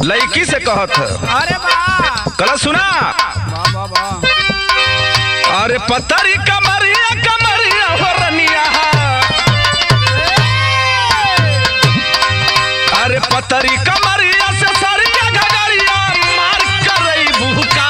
लड़की से कहत है। अरे वाह कला सुना वाह वाह वाह। अरे पतरी कमरिया कमरिया हो रनिया, अरे पतरी कमरिया से सरिया घगरिया मार करई भूखा।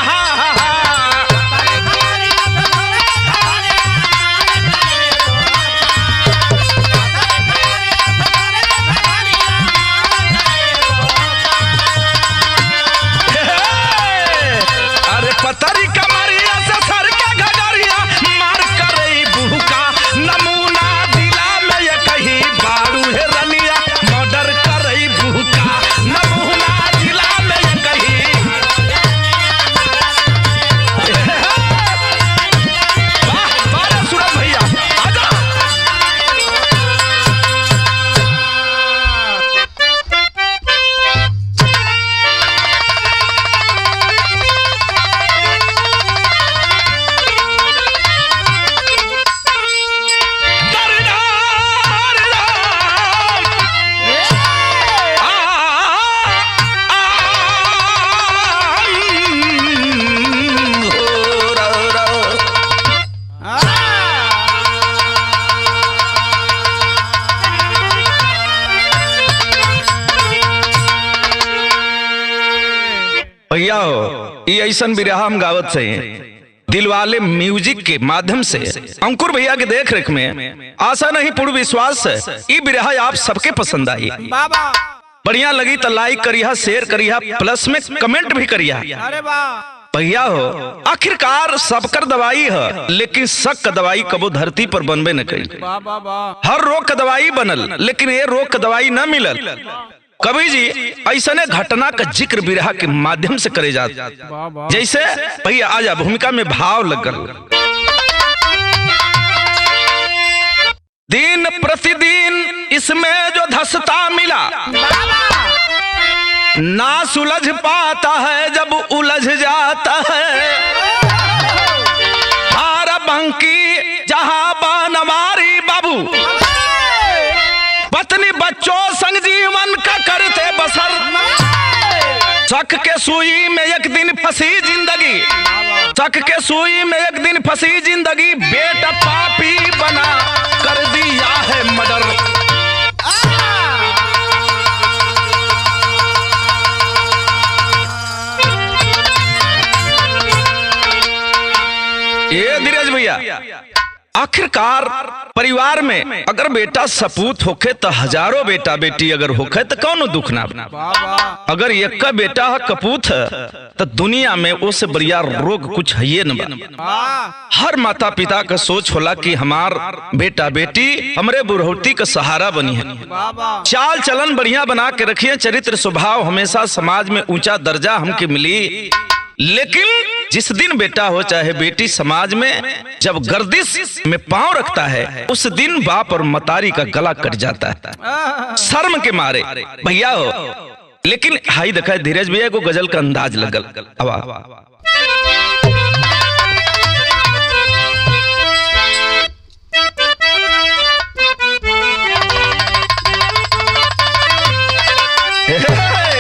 अरे पतरी कमरिया से सरिया घगरिया मार करई भूखा। नमूना दिला में ये कहीं बारू है रनिया मर्डर करई भूखा। नमूना दिला में ये कहीं वाह वाह सूरज भैया आजा। भैया हो ये ऐसा बिरहा हम गावत से दिलवाले म्यूजिक के माध्यम से अंकुर भैया के देख रेख में आशा नहीं पूर्ण विश्वास है ये बिरहा आप सबके पसंद आई। बाबा बढ़िया लगी तो लाइक करिया शेयर करिया प्लस में कमेंट भी करिया। अरे वाह भैया हो आखिरकार सबकर दवाई है लेकिन शक का दवाई कबो धरती पर बनबे न करी। वाह वाह वाह। हर रोग का दवाई बनल लेकिन ये रोग का दवाई न मिलल। कवि जी ऐसने घटना का जिक्र बिरहा के माध्यम से करे जाते वाह वाह। जैसे भैया आजा भूमिका में भाव लगल। दिन प्रतिदिन इसमें जो धसता मिला ना सुलझ पाता है जब उलझ जाता है। हारा बंकी जहां बनवारी बाबू पत्नी बच्चों संग जीवन का करते बसर। शक के सुई में एक दिन फंसी जिंदगी, शक के सुई में एक दिन फंसी जिंदगी। बेटा पापी बना कर दिया है मर्डर। ये धीरज भैया आखिरकार परिवार में अगर बेटा सपूत होखे तो हजारों बेटा बेटी अगर होखे तो कौन दुख ना। अगर एक का बेटा कपूत है तो दुनिया में उससे बढ़िया रोग कुछ है न बा। हर माता पिता का सोच होला कि हमार बेटा बेटी हमरे बुढ़ौती का सहारा बनी है। चाल चलन बढ़िया बना के रखिए, चरित्र स्वभाव हमेशा समाज में ऊंचा दर्जा हमके मिली। लेकिन जिस दिन बेटा हो चाहे बेटी समाज में जब गर्दिश में पांव रखता है उस दिन बाप और मतारी का गला कट जाता है शर्म के मारे। भैया हो लेकिन हाई देखा धीरज भैया को गजल का अंदाज लगल।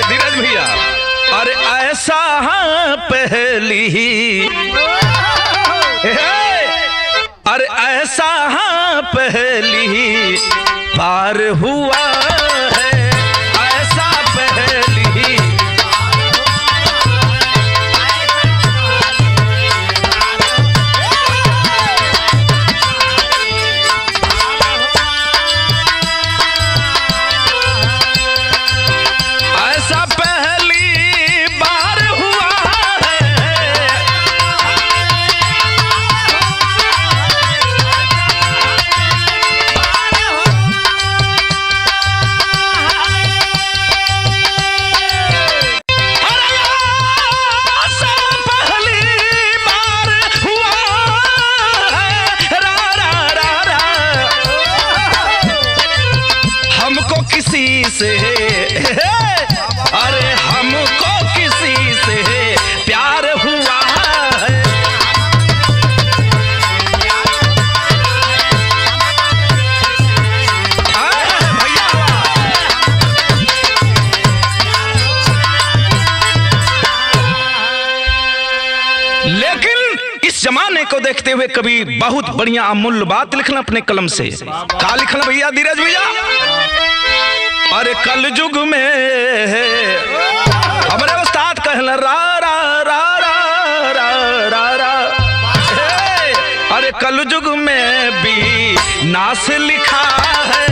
धीरज भैया अरे ऐसा हाँ पहली अरे ऐसा हाँ पहली बार हुआ है, ऐसा पहली ऐसा पहली बार हुआ है। जमाने को देखते हुए कभी बहुत बढ़िया अमूल्य बात लिखना अपने कलम से। क्या लिखना भैया धीरज भैया? अरे कल युग में हमारे उस्ताद कहला रा रा रा रा रा रा रा, अरे कल युग में भी नास लिखा है।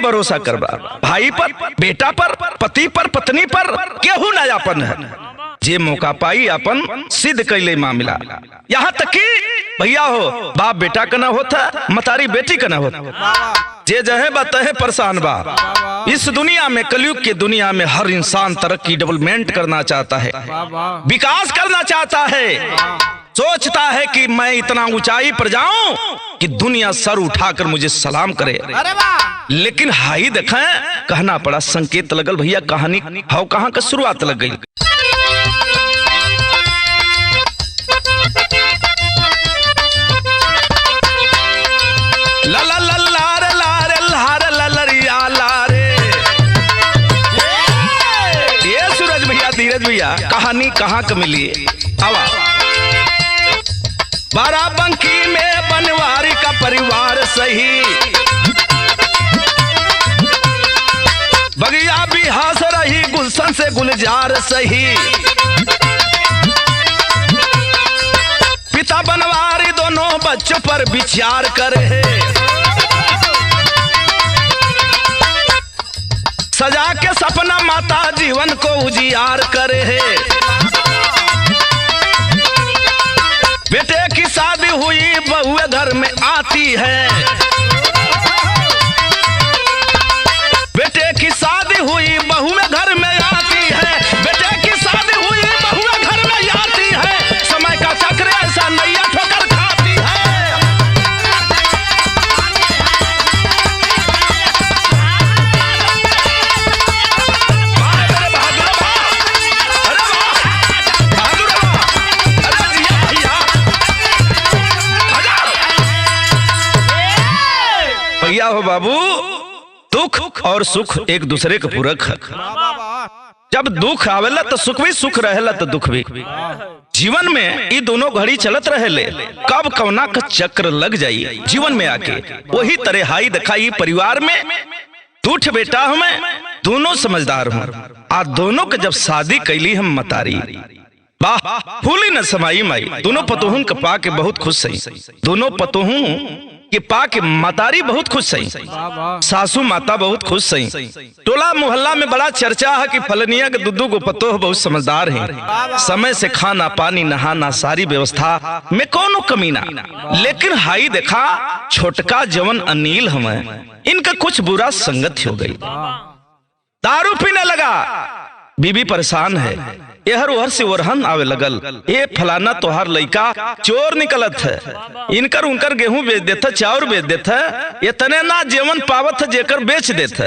भरोसा करबा भाई पर, बेटा पर, पति पर, पत्नी पर केहू ना अपन है। जे मौका पाई अपन सिद्ध कैले मामला। यहाँ तक कि भैया हो बाप बेटा का ना होता, मतारी बेटी का ना होता। जे जहे बतहे परेशान बा। इस दुनिया में, कलयुग की दुनिया में हर इंसान तरक्की डेवलपमेंट करना चाहता है, विकास करना चाहता है, सोचता है कि मैं इतना ऊंचाई पर जाऊं कि दुनिया सर उठाकर मुझे सलाम करे। लेकिन हाई देखें कहना पड़ा, संकेत लगल भैया, कहानी हाउ कहां का शुरुआत लग गई। ला ला ला लारे लारे लारे ललरिया लारे। ये सूरज भैया धीरज भैया कहानी कहां का मिली? आवा। बाराबंकी में बनवारी का परिवार सही, बगिया भी हंस रही गुलशन से गुलजार सही। पिता बनवारी दोनों बच्चों पर विचार करे, सजा के सपना माता जीवन को उजियार करे। बेटे की शादी हुई बहू घर में आती है, बेटे की शादी हुई बहू घर में आती है, बेटे की शादी हुई बहू घर में आती है। समय का चक्र ऐसा नैया ठोकर खाती है। अरे बहादुर वाह, अरे वाह बहादुर वाह, अरे जिया भैया भैया हो बाबू। दुख और सुख एक दूसरे के पूरक है। जब दुख आवेला तो सुख भी, सुख रहेला तो दुख भी। जीवन में ये दोनों घड़ी चलत रहेले, कब कौना का चक्र लग जाई जीवन में आके। वही तरह हाई दिखाई परिवार में दूठ बेटा हमें दोनों समझदार हूँ। आ दोनों के जब शादी कैली हम मतारी, वाह फूली न समाई माई। दोनों पतोहन के पा के बहुत खुश सही, दोनों पतोहन कि पा के मतारी बहुत खुश सही, सासू माता बहुत खुश सही। टोला मोहल्ला में बड़ा चर्चा है कि फलनिया के दुद्दू को पतो बहुत समझदार हैं, समय से खाना पानी नहाना सारी व्यवस्था में कोनो कमी ना। लेकिन हाई देखा छोटका जवन अनिल हमें, इनका कुछ बुरा संगत हो गई, दारू पीने लगा। बीबी परेशान है, एहर ओहर से ओरहन आवे लगल, ये फलाना तोहार लइका चोर निकलत है, इनकर उनकर गेहूं बेच देता, चाउर बेच देता, ये तने ना जेवन पावत है जेकर बेच देता।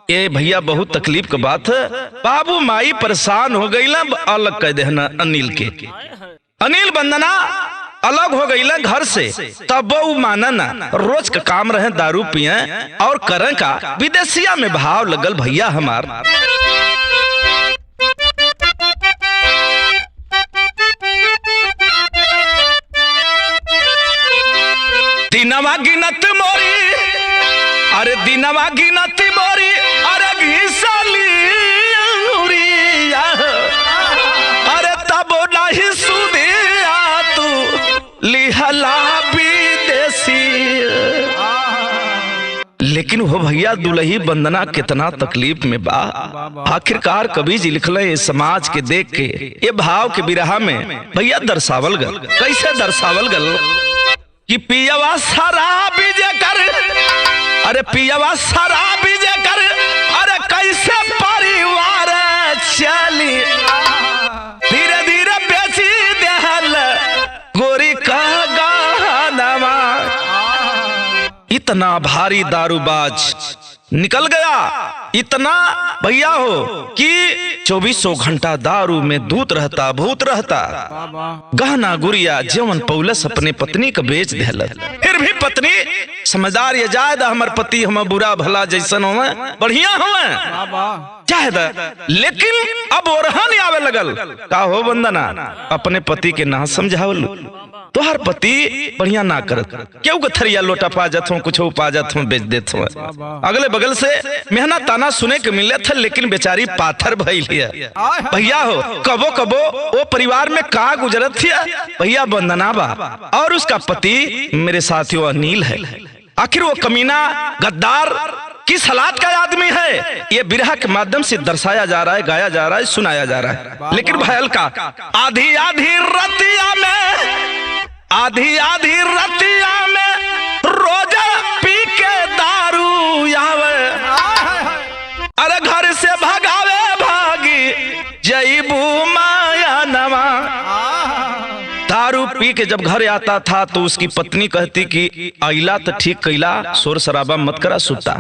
ये भैया बहुत तकलीफ की बात है। बाबू माई परेशान हो गई ना, अलग कह देना अनिल के। अनिल बंदना अलग हो गई घर से, तब वो माना ना, रोज का काम रहे दारू पिए और करें का। विदेशिया में भाव लगल भैया हमार। दिनवा गिनत मोरी, अरे दिनवा गिनत मोरी, अरे घिसली अरे तब नहीं सुधिया तू लिहला विदेशी। लेकिन वो भैया दुल्ही वंदना कितना तकलीफ में बा। आखिरकार कवि जी लिखले समाज के देख के ये भाव के बिरहा में भैया दर्शावल गल। कैसे दर्शावल गल कि पियवा शराबी जे कर, अरे पियवा शराबी जे कर, अरे कैसे परिवार चली, धीरे धीरे बेची देहल गोरी का गहनवा। इतना भारी दारूबाज निकल गया, इतना भैया हो कि 2400 घंटा दारू में दूत रहता, भूत रहता। गहना गुड़िया जीवन पौलस अपने पत्नी का बेच देल, फिर भी पत्नी समझदार ये जायद हमर पति हम बुरा भला जैसन हो बढ़िया हो जायद। लेकिन अब ओरहन आवे लगल का हो वंदना अपने पति के ना समझावल, तोहर पति बढ़िया ना करत, क्यों थरिया लोटा पा जात हो, कुछ पा जात हो, बेच देत हो। अगले बगल से मेहनत ताना सुने के मिले थे, लेकिन बेचारी पाथर भइल भैया हो। कबो कबो वो परिवार में का गुजरत थी भैया वंदना बा, और उसका पति मेरे साथियों अनिल है। आखिर वो कमीना गद्दार किस हालात का आदमी है, ये बिरहा के माध्यम से दर्शाया जा रहा है, गाया जा रहा है, सुनाया जा रहा है। लेकिन भयल का आधी आधी रतिया में, आधी आधी रतिया में रोज पी के दारू आवे, अरे घर से भगावे भागी जईबू माया नवा। दारू पी के जब घर आता था तो उसकी पत्नी कहती कि आइला तो ठीक कैला, शोर शराबा मत करा, सुता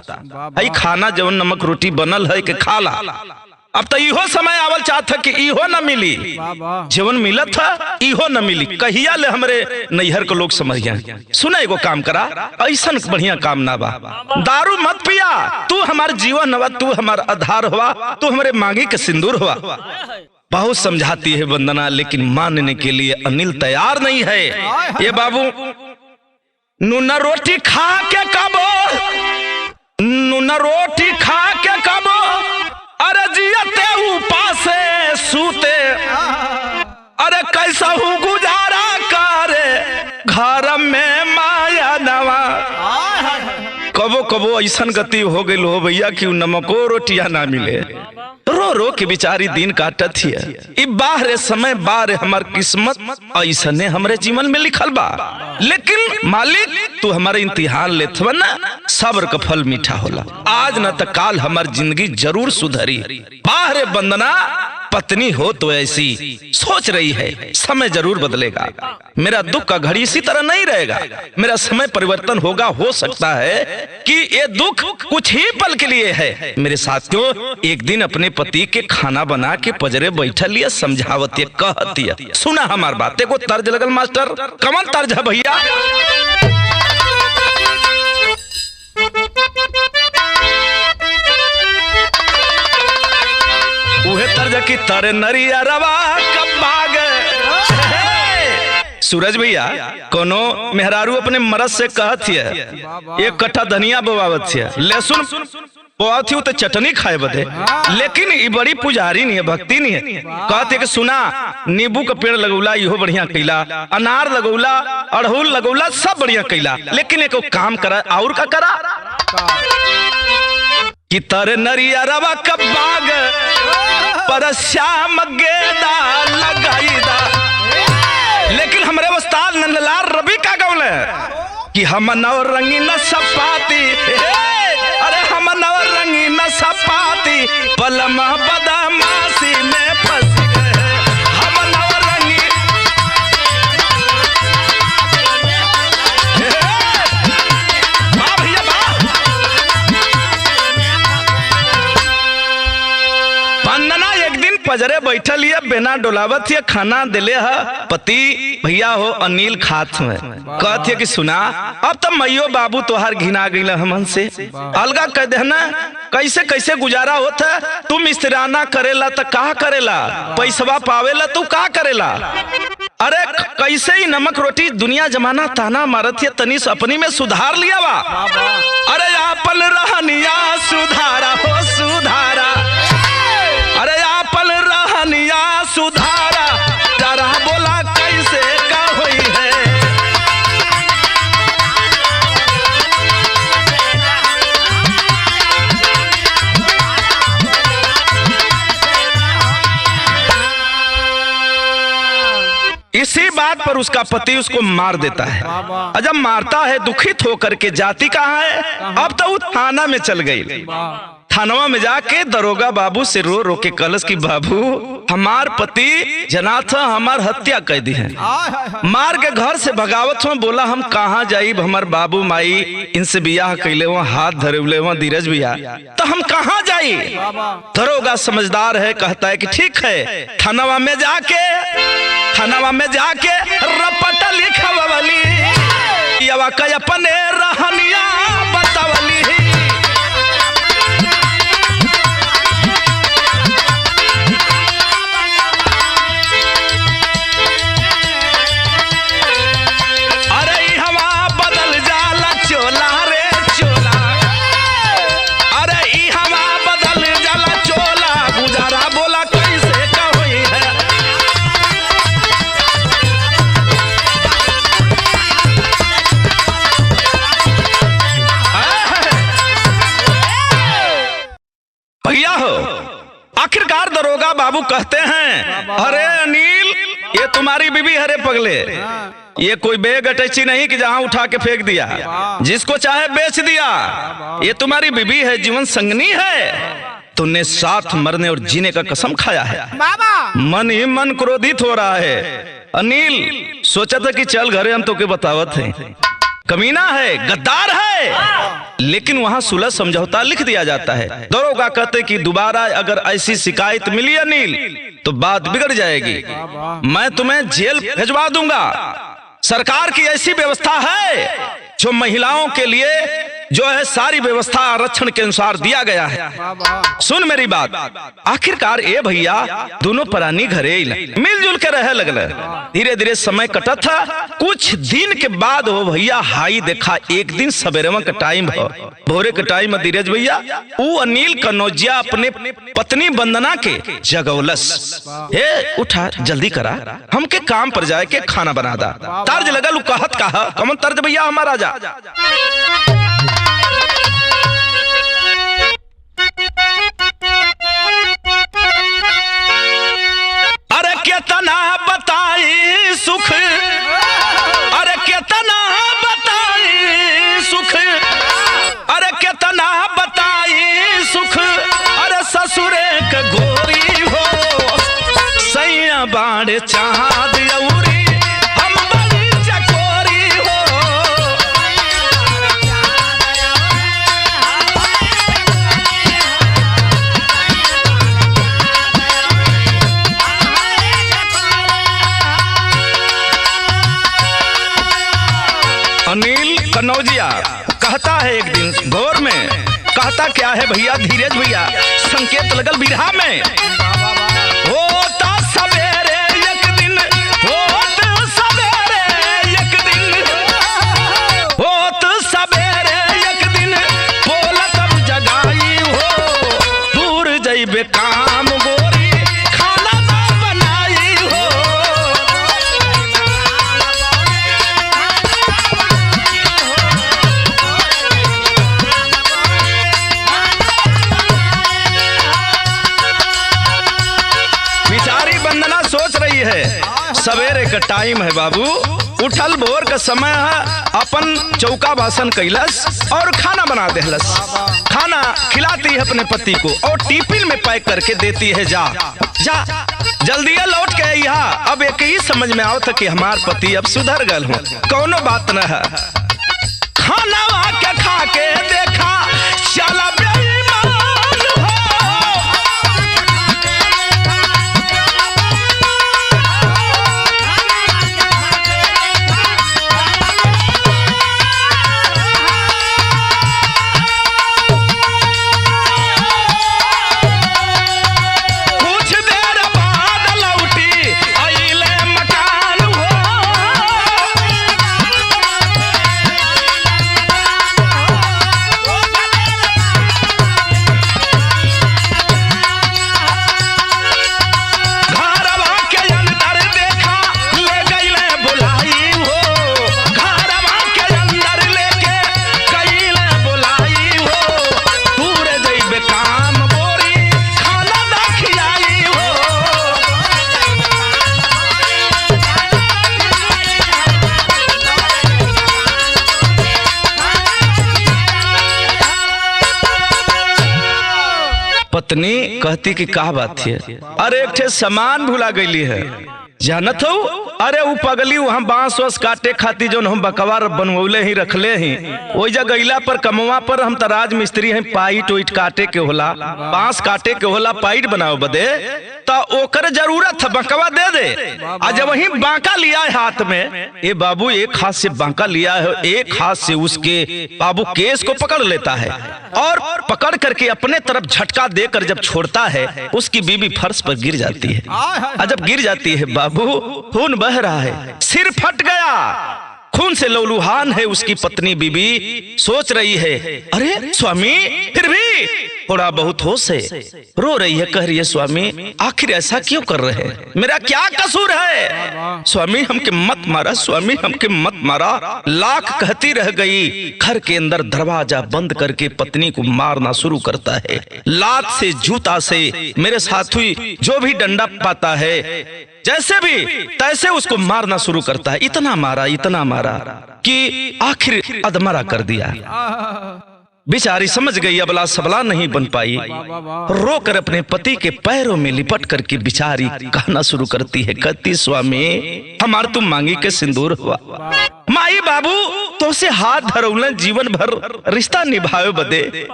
आई खाना जवन नमक रोटी बनल है के खाला। अब तो इहो समय आवल चाहत कि इहो न मिली, जीवन मिलत था इहो न मिली, कहिया ले हमरे नैहर के लोग समझिया। सुना एगो काम करा, ऐसा बढ़िया काम ना बा, दारू मत पिया, तू हमार जीवन हवा, तू हमार आधार हुआ, तू हमारे मांगी के सिंदूर हुआ। बहुत समझाती है वंदना, लेकिन मानने के लिए अनिल तैयार नहीं है। ये बाबू नूना रोटी खा के कबो, नूना रोटी खा के कबो, अरे जियते उपासे सूते, अरे कैसा हूँ गुजारा करे घर में माया नवा। कबो कबो ऐसा गति हो गई हो भैया कि नमको रोटियां ना मिले, रो रो के बिचारी दिन काटत है। बाहर समय बार हमार किस्मत ऐसने हमरे जीवन में लिखल बा, लेकिन मालिक तू हमारे इम्तिहान लेत ना, सब्र का फल मीठा होला, आज न तो काल हमार जिंदगी जरूर सुधरी। बाहर वंदना पत्नी हो तो ऐसी सोच रही है, समय जरूर बदलेगा, मेरा दुख का घड़ी इसी तरह नहीं रहेगा, मेरा समय परिवर्तन होगा। हो सकता है कि ये दुख कुछ ही पल के लिए है। मेरे साथियों एक दिन अपने पति के खाना बना के पजरे बैठल लिया, समझावती कहती है, सुना हमार बातें को तर्ज लगल मास्टर, कमन तर्ज है भैया। उहे तर्ज की तर नरिया रवा कबाग। सूरज भैया कोनो मेहरारू अपने मरद से कहत है एक कट्ठा धनिया बोवावत है, लहसुन बोवावत है तो चटनी खाए बदे, लेकिन ये बड़ी पुजारी नहीं है, भक्ति नहीं है। कहते कि सुना नींबू का पेड़ लगौला इहो बढ़िया कैला, अनार लगौला, अड़हुल लगौला, सब बढ़िया कैला, लेकिन एक काम करा, और का करा कि तर नरिया रवा कबाग पर श्याम गेदा लगाईदा। लेकिन हमारे उस्ताद नंदलाल रवि का गौल है कि हम नव रंगी न सपाती, अरे हम नव रंगी न सपाती पलमा बदमाशी में फंस गए, हम नव रंगी भैया वंदना एक दिन पजरे बैठल है, बिना डोलावत है, खाना दिले है, पति भैया हो अनिल खात में कहत है कि सुना अब तो मैयो बाबू तोहार घिना गई हमन से, अलगा कह देना, कैसे कैसे गुजारा होता है, तुम इस्तिराना करेला तो का करेला, पैसवा पावेला तू का करेला, अरे कैसे ही नमक रोटी दुनिया जमाना ताना मारत है, तनिस अपनी में सुधार लिया वा, अरे आपल रहनिया सुधारा हो सुधारा, अरे आपल रहनिया सुधारा, जरा बोला कैसे का हुई है। बात पर उसका पति उसको मार देता है। और जब मारता है दुखित होकर के जाती कहाँ है, अब तो वो थाना में चल गई। थानवा में जाके दरोगा बाबू से रो रो के कलश की बाबू हमार पति जनाथ हमार हत्या कर दी है, मार के घर से भगावत हो। बोला हम कहाँ जाइब, हमार बाबू माई इनसे बियाह कैले हुआ, हाथ धरे हुए धीरज भैया, तो हम कहाँ जाई। दरोगा समझदार है, कहता है कि ठीक है थानवा में जाके रपट लिखवली अपने रहनिया बतावली। आखिरकार दरोगा बाबू कहते हैं अरे अनिल ये तुम्हारी बीबी हरे पगले, ये कोई बेग अटैची नहीं कि जहां उठा के फेंक दिया, जिसको चाहे बेच दिया। ये तुम्हारी बीबी है, जीवन संगनी है, तुमने साथ मरने और जीने का कसम खाया है। मन ही मन क्रोधित हो रहा है। अनिल सोचा था कि चल घरे हम तो के बतावत हैं, कमीना है, गद्दार है, लेकिन वहां सुलह समझौता लिख दिया जाता है। दरोगा कहते कि दोबारा अगर ऐसी शिकायत मिली अनिल तो बात बिगड़ जाएगी, मैं तुम्हें जेल भिजवा दूंगा। सरकार की ऐसी व्यवस्था है जो महिलाओं के लिए जो है सारी व्यवस्था आरक्षण के अनुसार दिया गया है। सुन मेरी बात, आखिरकार ए भैया दोनों प्राणी घरे मिलजुल के रहे लगले। धीरे धीरे समय कटा था। कुछ दिन के बाद वो भैया हाई देखा, एक दिन सवेरे का टाइम हो, भोरे के टाइम में धीरज भैया वो अनिल कनौजिया अपने पत्नी वंदना के जगौलस, हे उठा जल्दी करा, हमके काम पर जाए के खाना बना दा। तर्ज लगल कहत कहा कमन तर्ज भैया हमारा जा। अरे कितना बताई सुख, अरे कितना बताई सुख, अरे कितना बताई सुख, अरे ससुरे के गोरी हो सैया बाड़े चाँद औरी हम बड़ी चकोरी हो। अनिल कनौजिया कहता है एक दिन भोर में, कहता क्या है भैया धीरज भैया, संकेत लगल बिरहा में, होता सवेरे एक दिन, होता सवेरे एक दिन, होता सवेरे एक दिन, बोलत अब जगाई हो, दूर जइबे काम गोरी खाना ना बनाई हो। सोच रही है सवेरे का टाइम है बाबू, उठल भोर का समय है, अपन चौका बासन कैलस और खाना बना देहलस। खाना खिलाती है अपने पति को और टिफिन में पैक करके देती है, जा जा जल्दी लौट के यहाँ। अब एक ही समझ में आओ था कि हमार पति अब सुधर गल हो, कौनो बात न है। खाना के खा के देखा चला पत्नी कहती कि का बात है? अरे एक ठे सामान भुला गईली है, जानत हो? अरे वो पगली वहाँ बांस वास काटे खाती जो हम बकवार बनवले ही रखले ही, वही जगह गईला पर कमवा पर हम तराज मिस्त्री हैं, पाइट ओइट काटे के होला, बांस काटे के होला, पाइट बनाओ बदे तो ओकर जरूरत है, बकवा दे दे। आज जब वही बांका लिया है हाथ में, ए बाबू एक हाथ से बांका लिया है, एक हाथ से उसके बाबू केस को पकड़ लेता है और पकड़ करके अपने तरफ झटका देकर जब छोड़ता है, उसकी बीबी फर्श पर गिर जाती है। और जब गिर जाती है बाबू, खून बह रहा है, सिर फट गया, खून से लहूलुहान है उसकी पत्नी। बीबी सोच रही है, अरे स्वामी फिर भी थोड़ा बहुत होश है, रो रही है, कह रही है स्वामी आखिर ऐसा क्यों कर रहे हैं, मेरा क्या कसूर है? स्वामी हमके मत मारा, स्वामी हमके मत मारा, लाख कहती रह गई। घर के अंदर दरवाजा बंद करके पत्नी को मारना शुरू करता है, लात से, जूता से, मेरे साथी जो भी डंडा पाता है, जैसे भी तैसे उसको मारना शुरू करता है। इतना मारा कि आखिर अधमरा कर दिया। बेचारी समझ गई अबला सबला नहीं बन पाई, रोकर अपने पति के पैरों में लिपट करके बेचारी कहना शुरू करती है, कहती स्वामी हमार तुम मांगी के सिंदूर हुआ, माई बाबू तो से हाथ धरौलन, जीवन भर रिश्ता निभाए बदे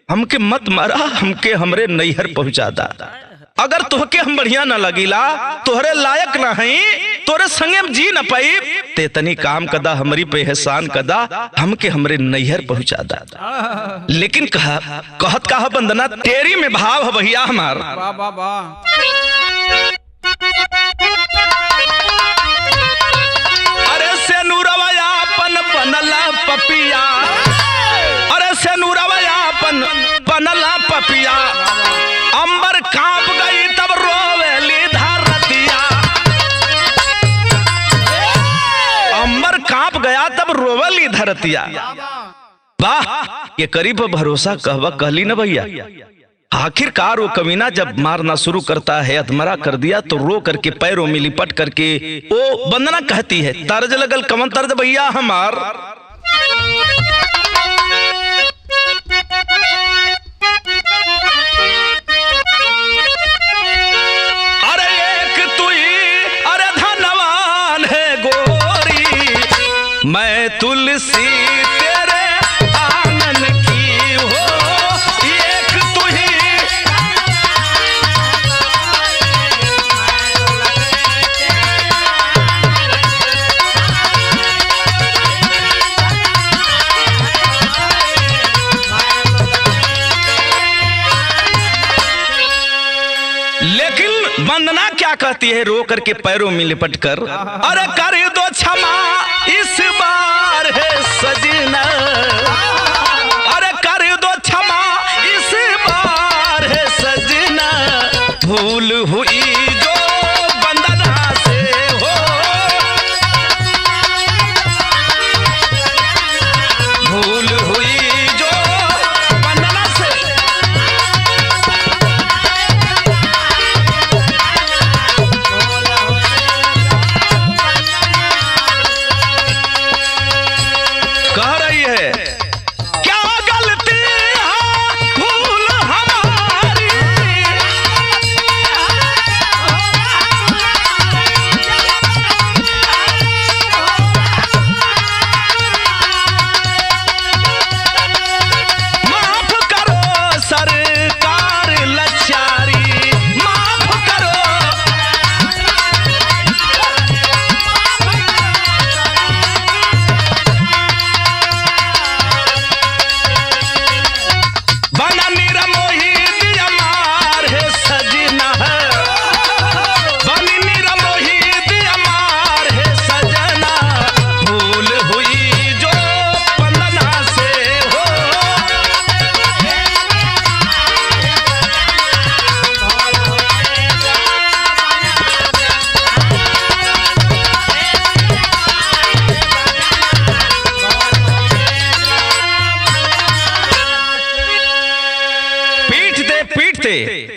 हमके मत मारा, हमके हमरे नैहर पहुंचा दा। अगर तोहके हम बढ़िया न लगिला, तोहरे लायक न हई, तोरे संगे जी न पाई, ते तनी काम कदा, हमारी पे एहसान कदा, हमके हमरे नैहर पहुंचा दा। लेकिन कहत कहा बंदना तेरी में भाव है भैया हमार। अरे से नूरवया अपन बनला पपिया, अरे से नूरवया अपन बनला पपिया, अंबर कांप गई तब रोवेली धरतिया, अंबर कांप गया तब रोवेली धरतिया। वाह ये करीब भरोसा कहवा कहली न भैया। आखिरकार वो कमीना जब मारना शुरू करता है, अधमरा कर दिया, तो रो करके पैरों में लिपट करके वो बंदना कहती है, तर्ज लगल कमन तर्ज भैया हमार। अरे एक तू ही अरे धनवान है गोरी, मैं तुलसी तेरे आंगन की हो, एक तू ही वंदना क्या कहती है रो करके पैरों में लिपट कर, अरे कर दो क्षमा इस बार है सजना, अरे कर दो क्षमा इस बार है सजना, भूल हुई जो वंदना से हो, भूल हुई जो वंदना से। कह रही है क्या गलती है भूल हमारी,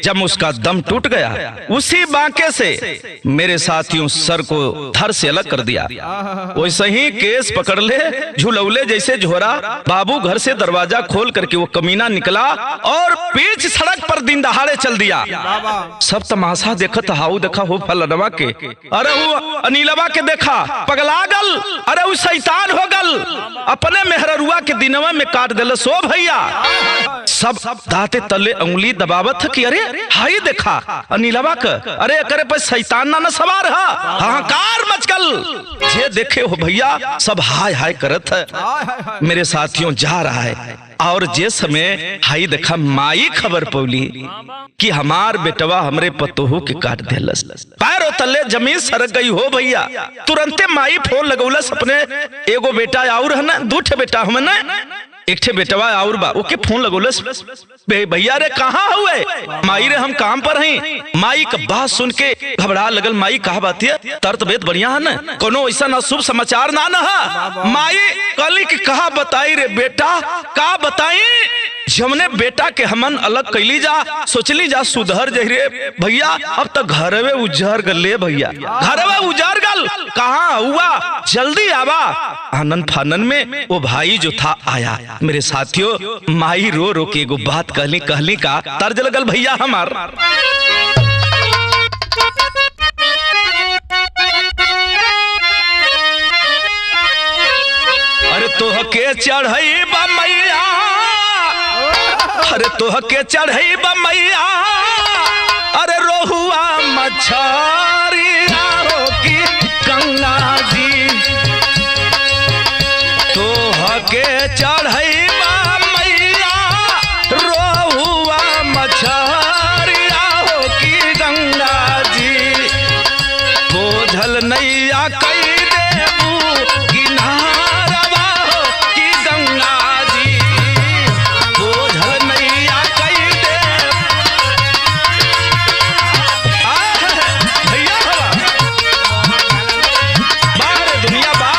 जब उसका दम टूट गया, उसी बांके से मेरे साथियों सर को धर से अलग कर दिया। वैसे ही केस पकड़ ले झुलौले जैसे झोरा। बाबू घर से दरवाजा खोल करके वो कमीना निकला और पीछ सड़क पर दिन दहाड़े चल दिया। सब तमाशा देखत, हाउ देखा हो फलनवा के, अरे वो अनिलवा के देखा पगला गल, अरे वो शैतान हो गल, अपने मेहररुआ के दिनवा में काट दिल। सो भैया सब दाते तले उंगली दबावत कि अरे हाई देखा अनिलवा का, अरे करे पर शैतान ना सवार है। हाहाकार मच गल। जे देखे हो भैया सब हाय हाय करत है। मेरे साथियों जा रहा है और जे समय हाई देखा माई खबर पौली कि हमार बेटवा हमरे पतोहू के काट देलस। पैरों तले जमीन सरक गई हो भैया। तुरंते माई फोन लगौलस अपने एगो बेटा और है ना, दू ठे बेटा हम ना, एक ठे बेटवा और बा, ओके फोन लगौलस, भैया रे कहाँ हुए? माई रे हम काम पर हैं। माई का बात सुन के घबरा लगल। माई कहा बात है? तरत बेत बढ़िया है ना, कोनो ऐसा ना शुभ समाचार ना है। माई कली की कहा बताई रे बेटा, का बताई? जमने बेटा के हमन अलग कैली जा, सोचली जा सुधर जाई रे भैया, अब तक घरवे उजर गले भैया, घरवे उजर गल। कहाँ हुआ? जल्दी आवा। आनंद फानन में वो भाई जो था आया। मेरे साथियों माई रो रो के एगो बात कहली का तर्ज लगल भैया हमार। अरे तोह के चढ़ई बा मैया, अरे तोह के चढ़ई बा मैया, अरे रोहुआ मछरिया हो की गंगा जी, तोह के चढ़ई बा मैया, रोहुआ मछरिया हो की गंगा जी, बोझल नैया कई देबू किनारवा हो की गंगा जी, बोझल नैया कई देबू। भैया बाहर दुनिया बा।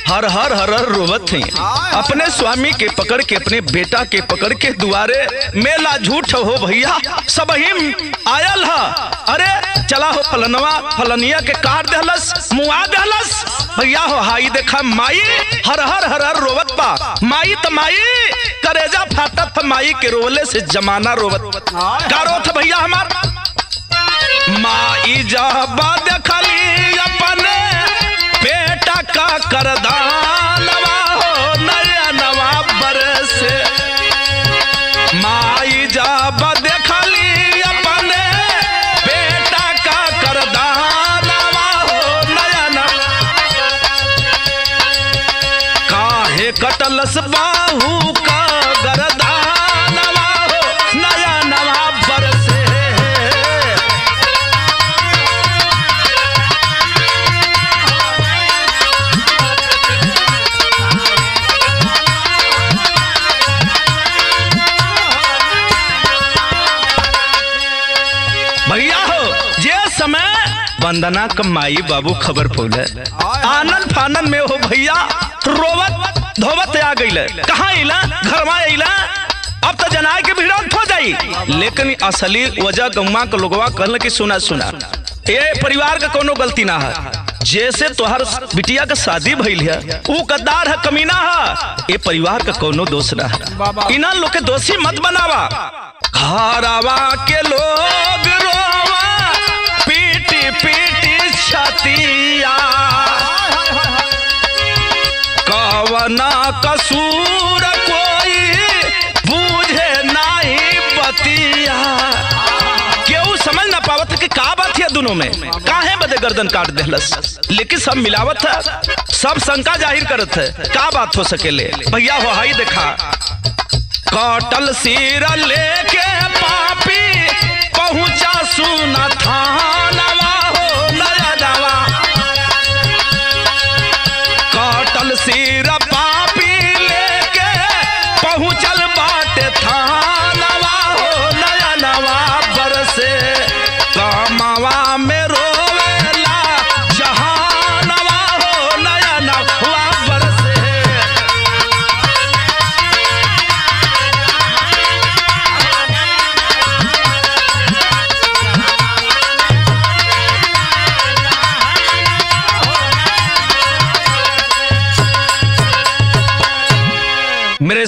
हर हर हर हर रोवत थी अपने स्वामी के पकड़ के, अपने बेटा के पकड़ के दुआरे मेला झूठ हो भैया सब ही आयल है। अरे चला हो फलनवा फलनिया के काट देहलस, मुआ देहलस भैया हो। हाई देखा माई हर हर हर हर रोवत पा। माई त माई करेजा फाटत माई के रोवले से जमाना रोवत का रोत भैया हमार। माई जबा देखली अपने बेटा का करदानवा हो नया नवा बरसे, माई जब देखली अपने बेटा का करदानवा हो नया नवा, काहे कटलस बाहू का गरदानवा हो नया नवा बरसे। भैया हो जे समय वंदना का माई बाबू खबर पौले, आनंद फानन में हो भैया रोवत धोवत आ गई। कहाँ अला? घर में अला। अब तो जनाए के भीड़ हो जाई, लेकिन असली वजह गौवा के लोगवा कहल कि सुना सुना ये परिवार का कोनो गलती ना है। जैसे तोहर बिटिया का शादी भइल है, वो गद्दार है, कमीना है, ये परिवार का कोनो दोष ना है। इन्हां लोग के दोषी मत बनावा। घरवा के लोग रोवा पीटी पीटी छतिया, कवना कसूर कोई बूझे नहीं बतिया। क्यों समझ ना पावत कि का बात है दोनों में, काहे बदे गर्दन काट देहलस, लेकिन सब मिलावत है, सब शंका जाहिर करत है, का बात हो सकेले भैया हो। हाई देखा काटल सिर लेके पापी पहुंचा सुना थानवा हो नया नवा, काटल सिर पापी लेके पहुंचल बाटे थानवा हो नया नवा बरसे, कामवा में रोवेला जहानवा हो नया नवा बरसे।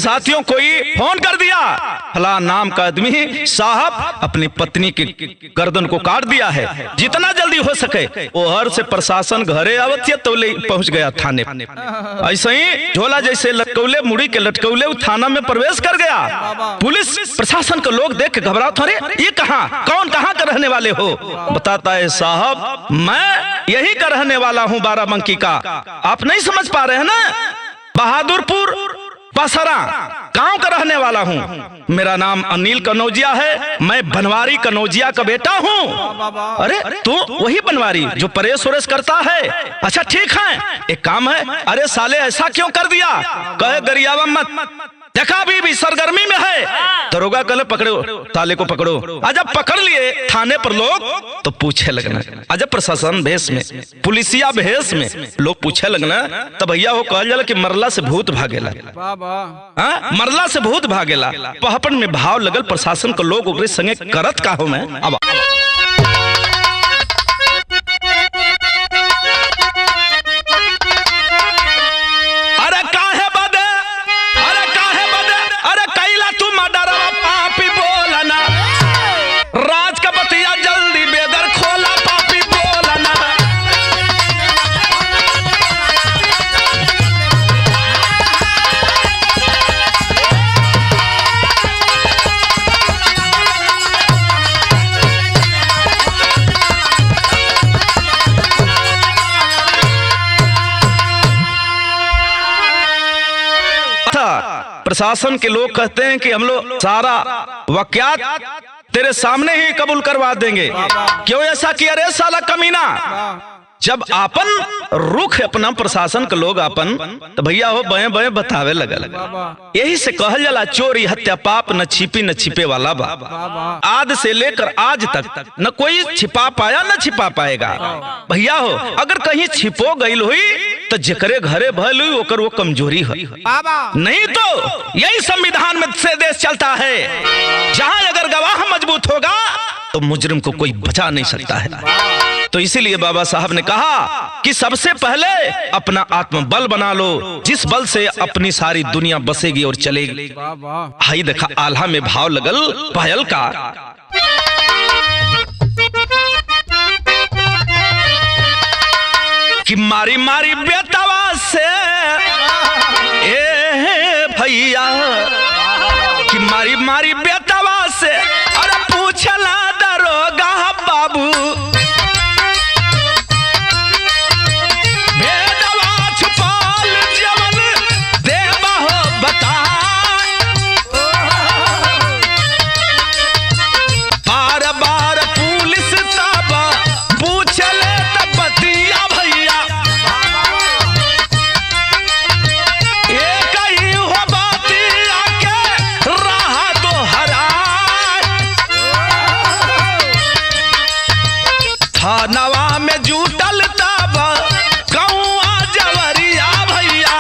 साथियों कोई फोन कर दिया, फला नाम का आदमी साहब अपनी पत्नी की गर्दन को काट दिया है, जितना जल्दी हो सके वो हर से प्रशासन घरे आवत तो ले पहुंच गया थाने। ऐसे ही झोला जैसे लटकौले मुड़ी के लटकौले थाना में प्रवेश कर गया। पुलिस प्रशासन के लोग देख के घबराते, अरे ये कहां, कौन कहां का रहने वाले हो? बताता है साहब मैं यही का रहने वाला हूं, बाराबंकी का। आप नहीं समझ पा रहे हैं ना, बहादुरपुर पसरा गांव का रहने वाला हूं। मेरा नाम अनिल कनौजिया है, मैं बनवारी कनौजिया का बेटा हूं। अरे तू वही बनवारी जो परेश वरेश करता है? अच्छा ठीक है, एक काम है। अरे साले ऐसा क्यों कर दिया? कहे गरियावा मत, देखा अभी भी सरगर्मी में है। दरोगा कल पकड़ो, साले को पकड़ो। अजब पकड़ लिए थाने पर लोग तो पूछे लगना, अजब प्रशासन भेष में, पुलिसिया भेष में लोग पूछे लगना। तब भैया वो कहल जाला कि मरला से भूत भागेला, मरला से भूत भागेला। पहपन में भाव लगल प्रशासन के लोग ओकरे संगे करत का हो मैं। अब प्रशासन के लोग कहते हैं कि हम लोग सारा वाकयात तेरे सामने ही कबूल करवा देंगे। क्यों ऐसा किया रे साला कमीना? जब आपन रुख अपना प्रशासन के लोग अपन तो भैया हो बये बये बतावे लगल। यही से कहल जाला चोरी हत्या पाप न छिपी न छिपे वाला बा। आज से लेकर आज तक न कोई छिपा पाया न छिपा पाएगा। भैया हो अगर कहीं छिपो गईल हुई तो जकरे घरे भल हुई ओकर वो कमजोरी है, नहीं तो यही संविधान में से देश चलता है। जहां अगर गवाह मजबूत होगा तो मुजरिम को कोई बचा नहीं सकता है। तो इसीलिए बाबा साहब ने कहा कि सबसे पहले अपना आत्मबल बना लो, जिस बल से अपनी सारी दुनिया बसेगी और चलेगी। हाई देखा आल्हा में भाव लगल पायल का। कि मारी मारी बेटवा से ए भैया, कि मारी मारी बेटवा से अरे पूछला दरोगा बाबू, बेटवा छुपाल जवन देवा हो बता। बार बार पुलिस तब पूछले तब बतिया भैया, एक ही हो बतिया के रहा तो हरा। थानवा में जुटल तब गौआ जवरिया भैया,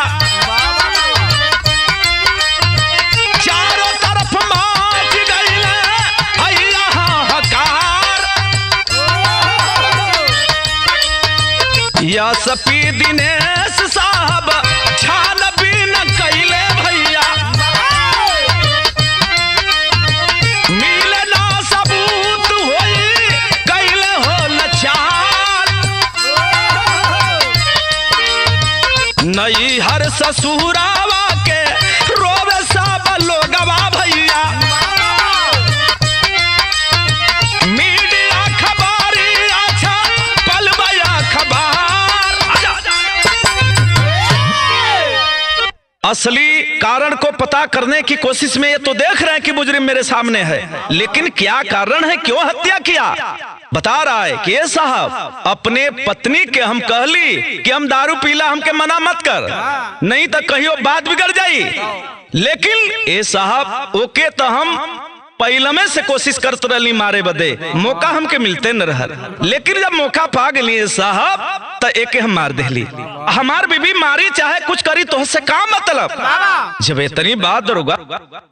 चारों तरफ माच गईले भैया हाहाकार। या सपी दिनेश साहब छानबीन कैले भैया, मिले ना सबूत होई कैले हो लचार। नई हर ससुरावा के रोवे सब लोगवा भैया, मीडिया खबरी अच्छा पलबया खबर। असली कारण को पता करने की कोशिश में ये तो देख रहे हैं कि मुजरिम मेरे सामने है, लेकिन क्या कारण है, क्यों हत्या किया? बता रहा है कि ये साहब अपने पत्नी के हम कहली कि हम दारू पीला हमके मना मत कर, नहीं तो कहीं बात बिगड़ जाई। लेकिन ये साहब ओके तो हम पहले में से कोशिश करते रही मारे बदे, मौका हमके मिलते न रहा। लेकिन जब मौका पा गई साहब तो एक हम मार देली। हमार बीबी मारी चाहे कुछ करी तो से का मतलब। जब इतनी बात दरोगा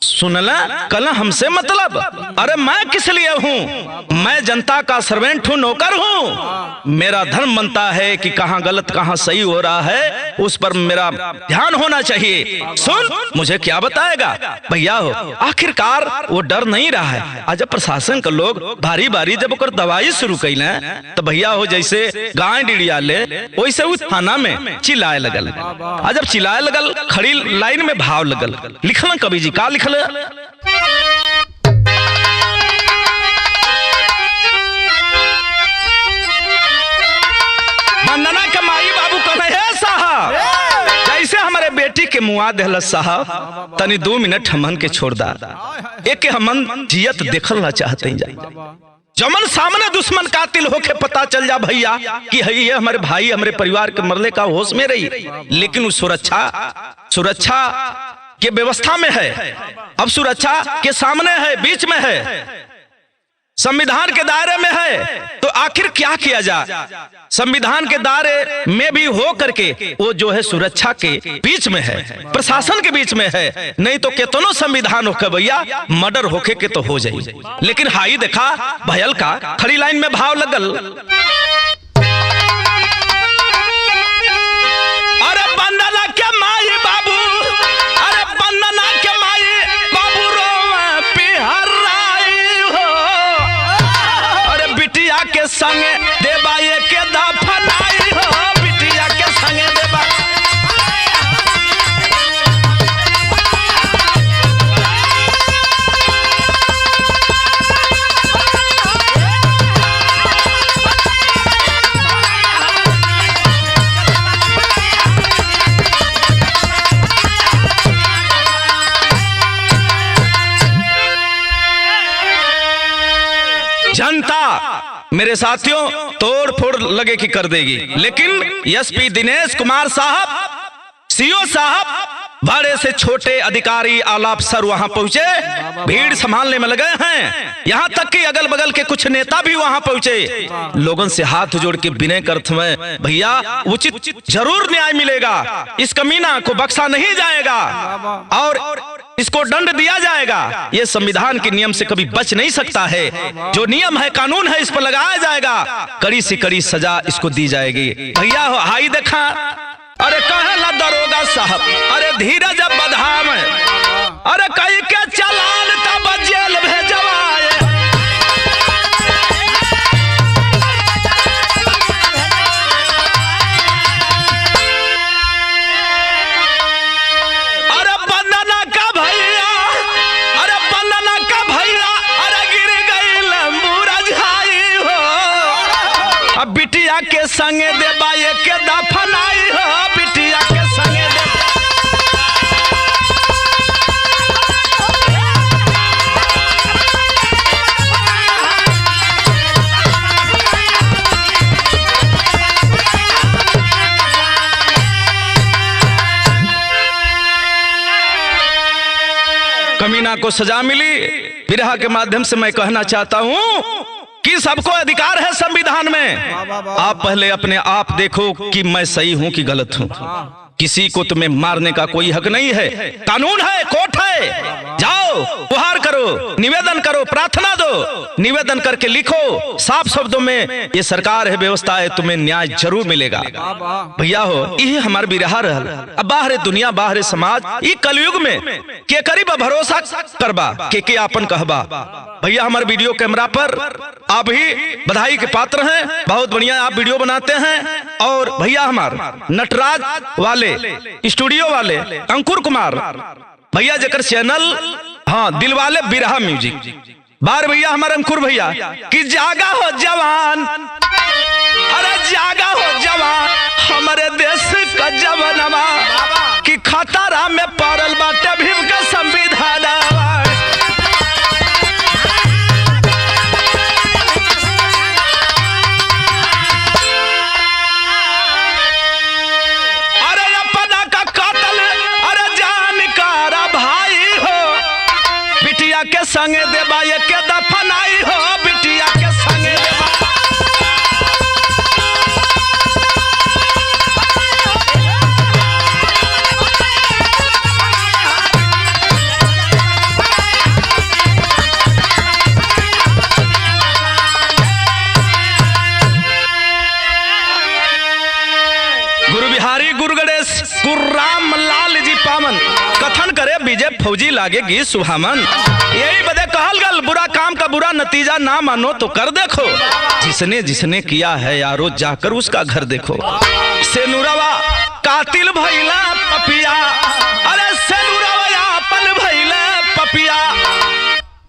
सुनला कल हमसे मतलब। अरे मैं किस लिए हूँ, मैं जनता का सर्वेंट हूँ, नौकर हूँ। मेरा धर्म बनता है कि कहाँ गलत कहाँ सही हो रहा है उस पर मेरा ध्यान होना चाहिए। सुन मुझे क्या बताएगा भैया हो। आखिरकार वो डर नहीं रहा है। आज प्रशासन के लोग भारी भारी जब ओकर दवाई शुरू कैले तो भैया हो जैसे गाय डिड़िया ले वैसे उस थाना में चिल्लाए लगल। आज जब चिल्लाए लगल खड़ी लाइन में भाव लगल। लिखल कवि जी का लिखल, वंदना के माई बाबू कहे है साहब जैसे हमारे बेटी के मुआ देहल साहब तनी 2 मिनट हमन के छोड़ दा। एक हमन जियत देखल ना चाहते जा। जमन सामने दुश्मन कातिल होके पता चल जा भैया कि ये हमारे भाई हमारे परिवार के मरने का होश में रही, लेकिन वो सुरक्षा के व्यवस्था में है। अब सुरक्षा के सामने है, बीच में है, संविधान के दायरे में है, तो आखिर क्या किया जाए। संविधान के दायरे में भी हो करके वो जो है सुरक्षा के बीच में है, प्रशासन के बीच में है। नहीं तो कितनो संविधान होके भैया मर्डर होके के तो हो जाए। लेकिन हाई देखा भयल का खड़ी लाइन में भाव लगल। अरे वंदना के माई बाबू, अरे वंदना के माई बाबू रोवे पिहराई हो। अरे बिटिया के संगे देबा ये के दफनाई हो, बिटिया के संगे देबा। जनता मेरे साथियों तोड़ फोड़ लगे कि कर देगी, लेकिन एसपी दिनेश कुमार साहब, सीओ साहब, बड़े से छोटे अधिकारी आला अफसर वहां पहुंचे, भीड़ संभालने में लगे हैं। यहां तक कि अगल बगल के कुछ नेता भी वहां पहुंचे। लोगों से हाथ जोड़ के विनय करते हुए भैया उचित जरूर न्याय मिलेगा, इस कमीना को बख्शा नहीं जाएगा और इसको दंड दिया जाएगा। ये संविधान के नियम से कभी बच नहीं सकता है। जो नियम है कानून है इस पर लगाया जाएगा, कड़ी से कड़ी सजा इसको दी जाएगी। भैया हो हाई देखा, अरे कहेला दरोगा साहब, अरे धीरज बधाम, अरे कहीं के चलान तब जेल भेजवाए। अरे वंदना का भैया, अरे वंदना का भैया, अरे गिर गई लंबूरा झाई हो। अब बिटिया के संगे देबा ये के दफनाई हो, बिटिया के संगे देबा। कमीना को सजा मिली। विरहा के माध्यम से मैं कहना चाहता हूं कि सबको अधिकार है संविधान में। आप पहले अपने आप देखो कि मैं सही हूं कि गलत हूं। किसी को तुम्हें मारने का कोई हक नहीं है। कानून है, कोर्ट है, जाओ गुहार करो, निवेदन करो, प्रार्थना दो, निवेदन करके लिखो साफ शब्दों में, ये सरकार है, व्यवस्था है, तुम्हें न्याय जरूर मिलेगा। भैया हो ये हमारे बिरहा रहल। अब बाहर दुनिया, बाहर समाज, ये कलयुग में के करीब भरोसा करबा के आपन कहबा। भैया हमारे वीडियो कैमरा पर आप ही बधाई के पात्र हैं, बहुत बढ़िया आप वीडियो बनाते हैं। और भैया हमार नटराज वाले स्टूडियो वाले अंकुर कुमार भैया जकर चैनल हाँ दिलवाले बिरहा म्यूजिक, बार भैया हमारे अंकुर भैया कि जागा हो जवान, अरे जागा हो जवान, हमारे देश का जवानवा कि खतरा में पड़ल बाटे भीम का संविधान। के संगे देबा ये के दफनाई हो, बिटिया के संगे देबा। गुर्राम लाल जी पावन कथन करे विजय फौजी लागेगी सुहामन। यही बदे कहल गल बुरा काम का बुरा नतीजा ना मानो तो कर देखो, जिसने जिसने किया है यारो जाकर उसका घर देखो। सेनुरवा कातिल भइला पपिया, अरे सेनुरवा अपन भइले पपिया,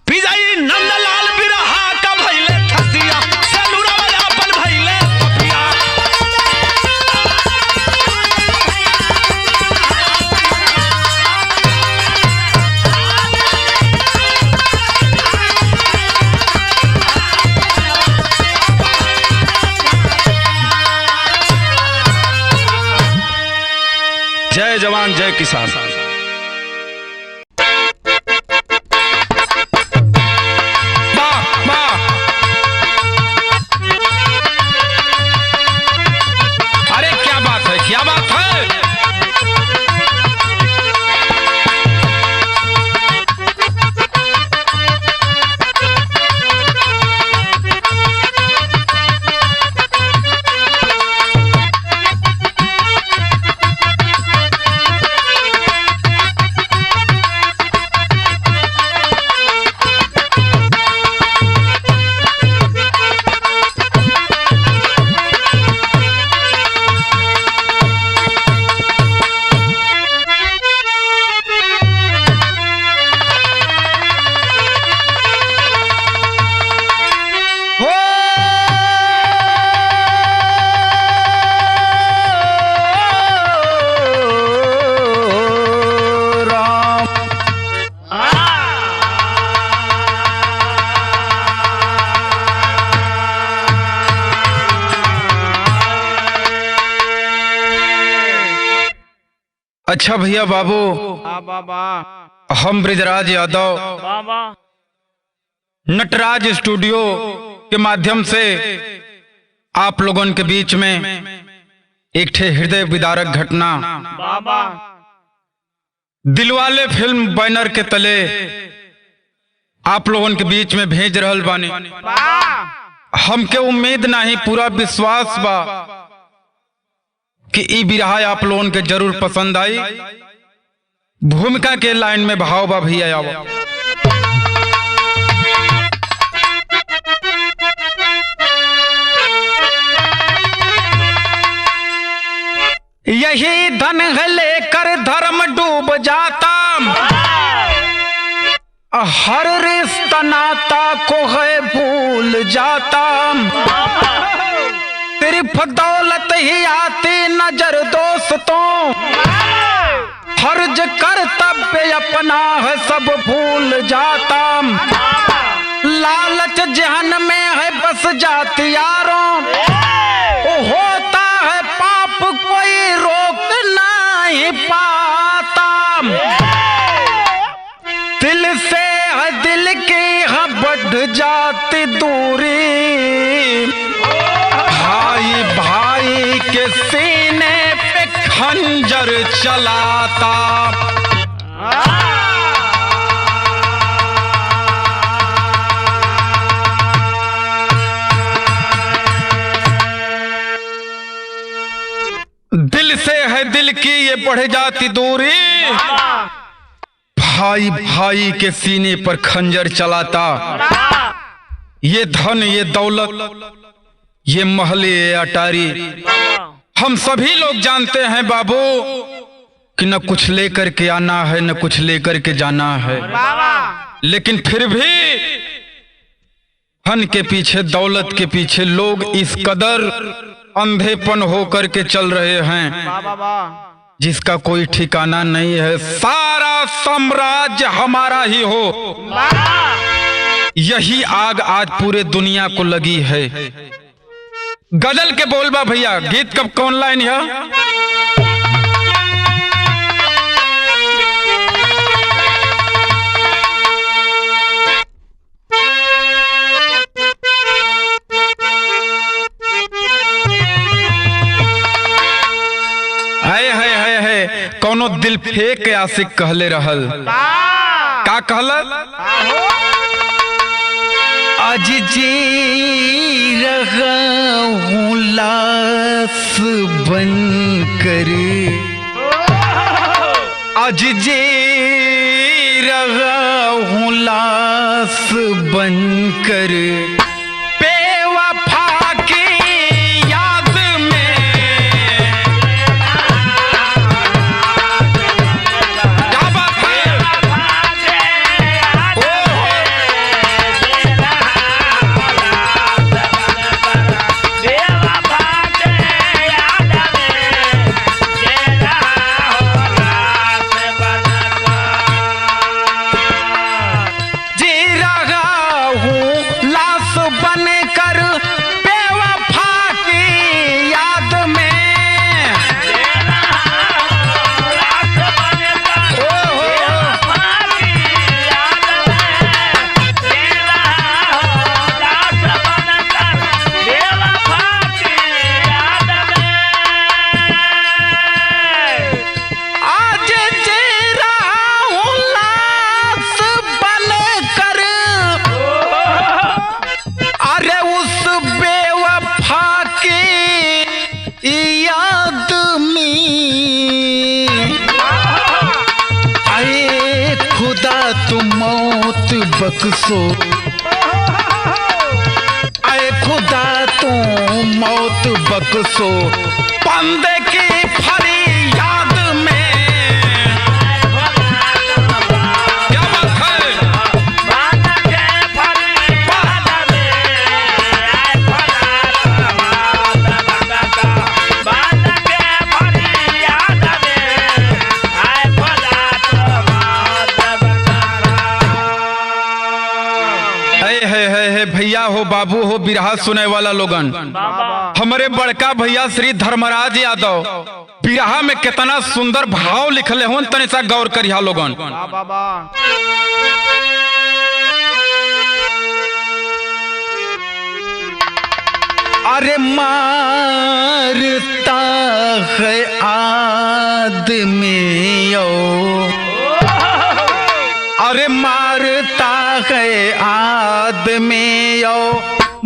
विजयी नंदलाल बिरहा का भइले ठसिया, सेनुरवा अपन भइले पपिया। जय जवान जय किसान। अरे क्या बात है, क्या बात है। अच्छा भैया बाबू, बाबा हम ब्रिजराज यादव बाबा नटराज स्टूडियो के माध्यम से आप लोगों के बीच में एक ठे हृदय विदारक घटना बाबा दिलवाले फिल्म बैनर के तले आप लोगों के बीच में भेज रहल बानी। हमके उम्मीद नहीं, पूरा विश्वास बा कि ई बिरहा आप लोगों के जरूर पसंद आई। भूमिका के लाइन में भाव बा भैया आओ। यही धन है लेकर धर्म डूब जाता, हर रिश्ता नाता को है भूल जाता, सिर्फ दौलत ही आती नजर दोस्तों, फर्ज कर्तव्य अपना है सब भूल जाता, लालच जहन में है बस जाती यारों, होता है पाप कोई रोक नहीं पाता, दिल से है दिल की है बढ़ जाती दूरी, भाई भाई के सीने पे खंजर चलाता। दिल से है दिल की ये बढ़ जाती दूरी, भाई भाई के सीने पर खंजर चलाता, ये धन ये दौलत ये महल ये अटारी हम सभी लोग जानते हैं बाबू कि न कुछ लेकर के आना है न कुछ लेकर के जाना है, लेकिन फिर भी धन के पीछे दौलत के पीछे लोग इस कदर अंधेपन होकर के चल रहे हैं जिसका कोई ठिकाना नहीं है। सारा साम्राज्य हमारा ही हो, यही आग आज पूरे दुनिया को लगी है। गजल के बोलबा भैया, गीत कब कौन लाइन है? कौनो दिल फेंक आशिक कहले रहल, का कहल? आज जी रहा हूँ लाश बन कर, आज जे रहा हूँ लाश बनकर बेवफा की याद में। क्या बात है? बख्शो आए खुदा तू मौत बख्शो बंदे की फरियाद में। क्या बात है? भैया हो, बाबू हो, बिरहा सुने वाला लोगन, हमारे बड़का भैया श्री धर्मराज यादव बिरहा में कितना सुंदर भाव लिखले हो, तनि सा गौर करिया लोगन। अरे मारता है आदमी अरे मारता है आदमी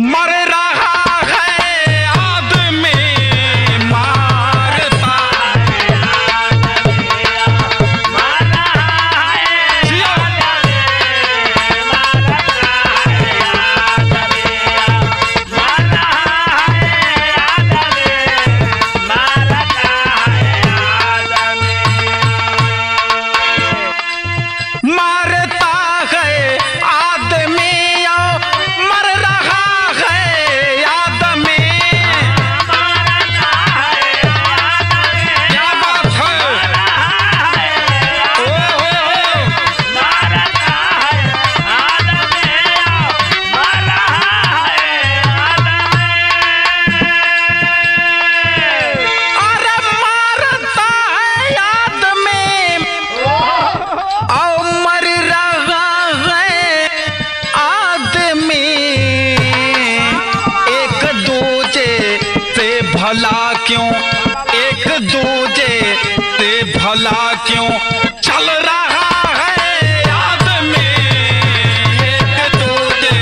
मर रहा है आदमी मारता भला क्यों एक दूजे से भला क्यों चल रहा है आदमी एक दूजे।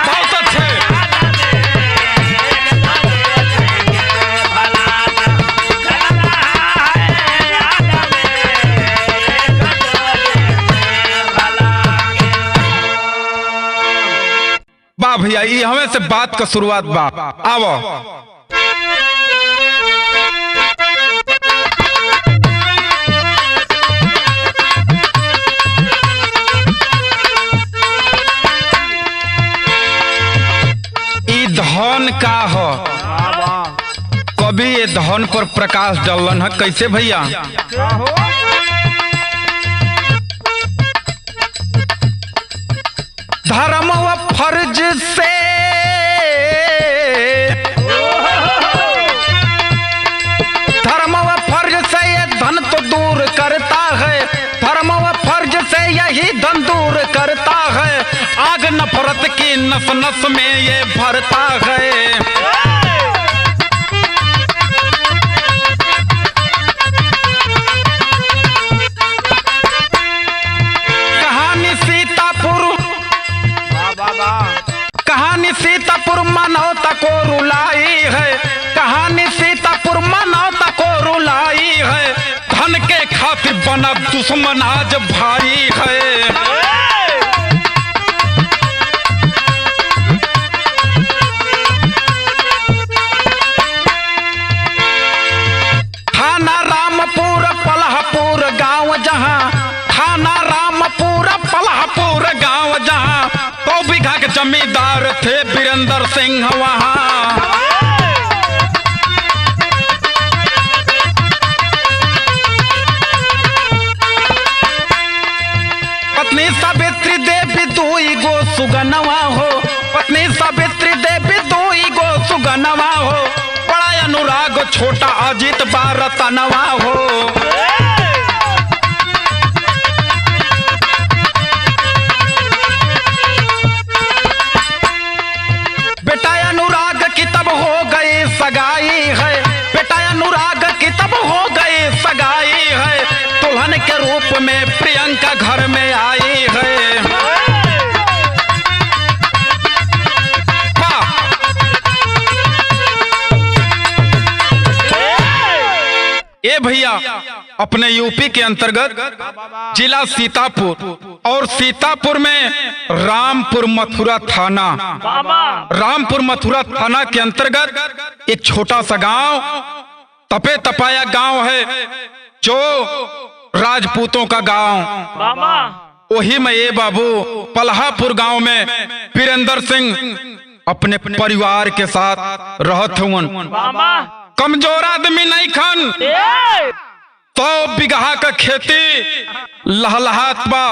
बहुत अच्छे। वाह भैया, ये हमें से बात का शुरुआत बा। आवो ई धन का हो, कभी ये धन पर प्रकाश डालन है कैसे भैया? धर्म व फर्ज से धर्म व फर्ज से ये धन तो दूर करता है, धर्म व फर्ज से यही धन दूर करता है, आग नफरत की नस नस में ये भरता है। कहानी सीतापुर मानवता को रुलाई है, कहानी सीतापुर मानवता को रुलाई बना दुश्मन आज भाई है। थाना रामपुर पलहपुर गांव जहां, थाना रामपुर पलहपुर गांव जहां 100 बीघा के जमींदार थे वीरेंद्र सिंह वहां। पत्नी सावित्री देवी दुई गो सुगनवा हो, पत्नी सावित्री देवी दुई गो सुगनवा हो, बड़ा अनुराग छोटा अजित बारतनवा हो। बेटा अनुराग की तब हो गई सगाई है, बेटा अनुराग की तब हो गई सगाई है, दुल्हन के रूप में प्रियंका घर में आई है। ए भैया अपने यूपी के अंतर्गत जिला सीतापुर और सीतापुर में रामपुर मथुरा थाना, रामपुर मथुरा थाना के अंतर्गत एक छोटा सा गांव तपे तपाया गांव है जो राजपूतों का गांव। वही में ये बाबू पलहापुर गांव में वीरेंद्र सिंह अपने परिवार के साथ रहत हुवन। कमजोर आदमी नहीं खन, 100 बीघा का खेती लहलहात बा।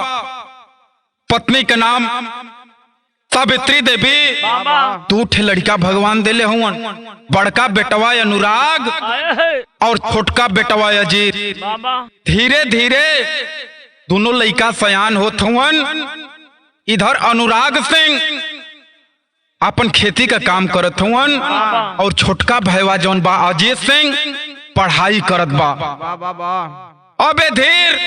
पत्नी के नाम सावित्री देवी, 2 ठे लड़का भगवान देले हुवन, बड़का बेटवा अनुराग और छोटका बेटवा अजीत। धीरे धीरे दोनों लड़का सयान होत हुवन। इधर अनुराग सिंह अपन खेती का काम करत हुवन और छोटका भैया जौन बा अजीत सिंह पढ़ाई करत बा। अबे धीर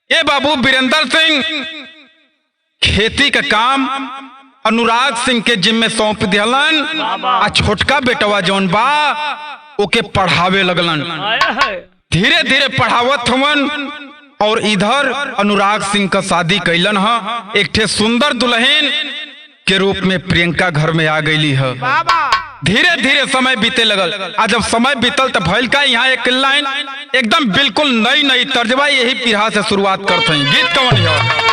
ये बाबू वीरेंद्र सिंह खेती का काम अनुराग सिंह के जिम्मे सौंप दिलन आ छोटका बेटवा जौन बा ओके पढ़ावे लगलन। धीरे धीरे पढ़ावत हुवन और इधर अनुराग सिंह का शादी कैलन है। एक ठे सुंदर दुल्हन के रूप में प्रियंका घर में आ गई है। धीरे धीरे समय बीते लगल। आज जब समय बीतल तो भैल का यहाँ एक लाइन एकदम बिल्कुल नई नई तर्जबा यही पीढ़ा से शुरुआत करते हैं। गीत कौन है?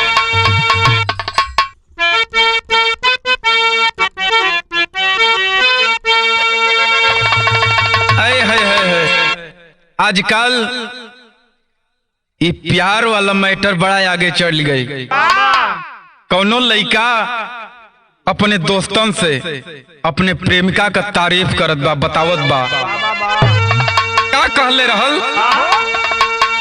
आजकल ये प्यार वाला मैटर बड़ा आगे चढ़ गई। कौनो लड़का अपने दोस्तन से अपने प्रेमिका का तारीफ करत बा, बतावत बा। का कहले रहल?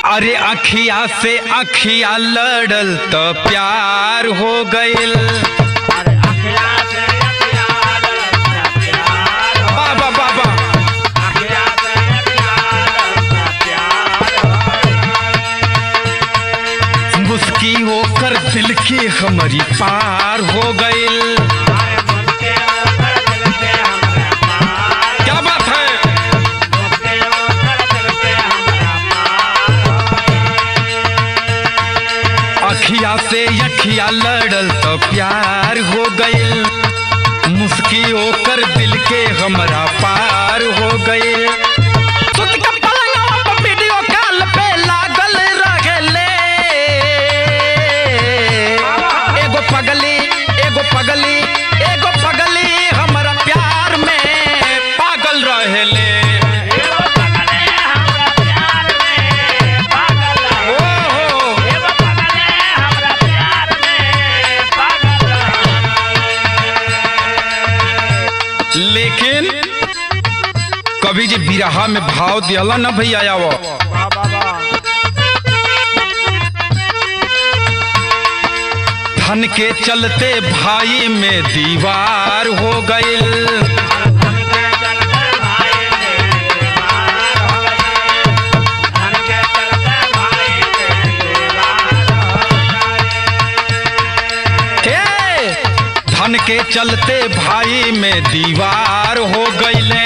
अरे अखिया से अखिया लड़ल तो प्यार हो गइल। बाबा बाबा मुस्की होकर दिल के हमारी पार हो गइल। क्या बात है? अखिया से अखिया लड़ल तो प्यार हो गइल, मुस्की होकर दिल के हमारा पार हो गइल। वीडियो कॉल पे लागल रहले एगो पगली एगो पगली एगो पगली हमारा प्यार में पागल रहले। लेकिन कभी जी बिरहा में भाव दिया ना भैया वो धन के चलते भाई में दीवार हो गइल। धन के चलते भाई में दीवार हो गइले।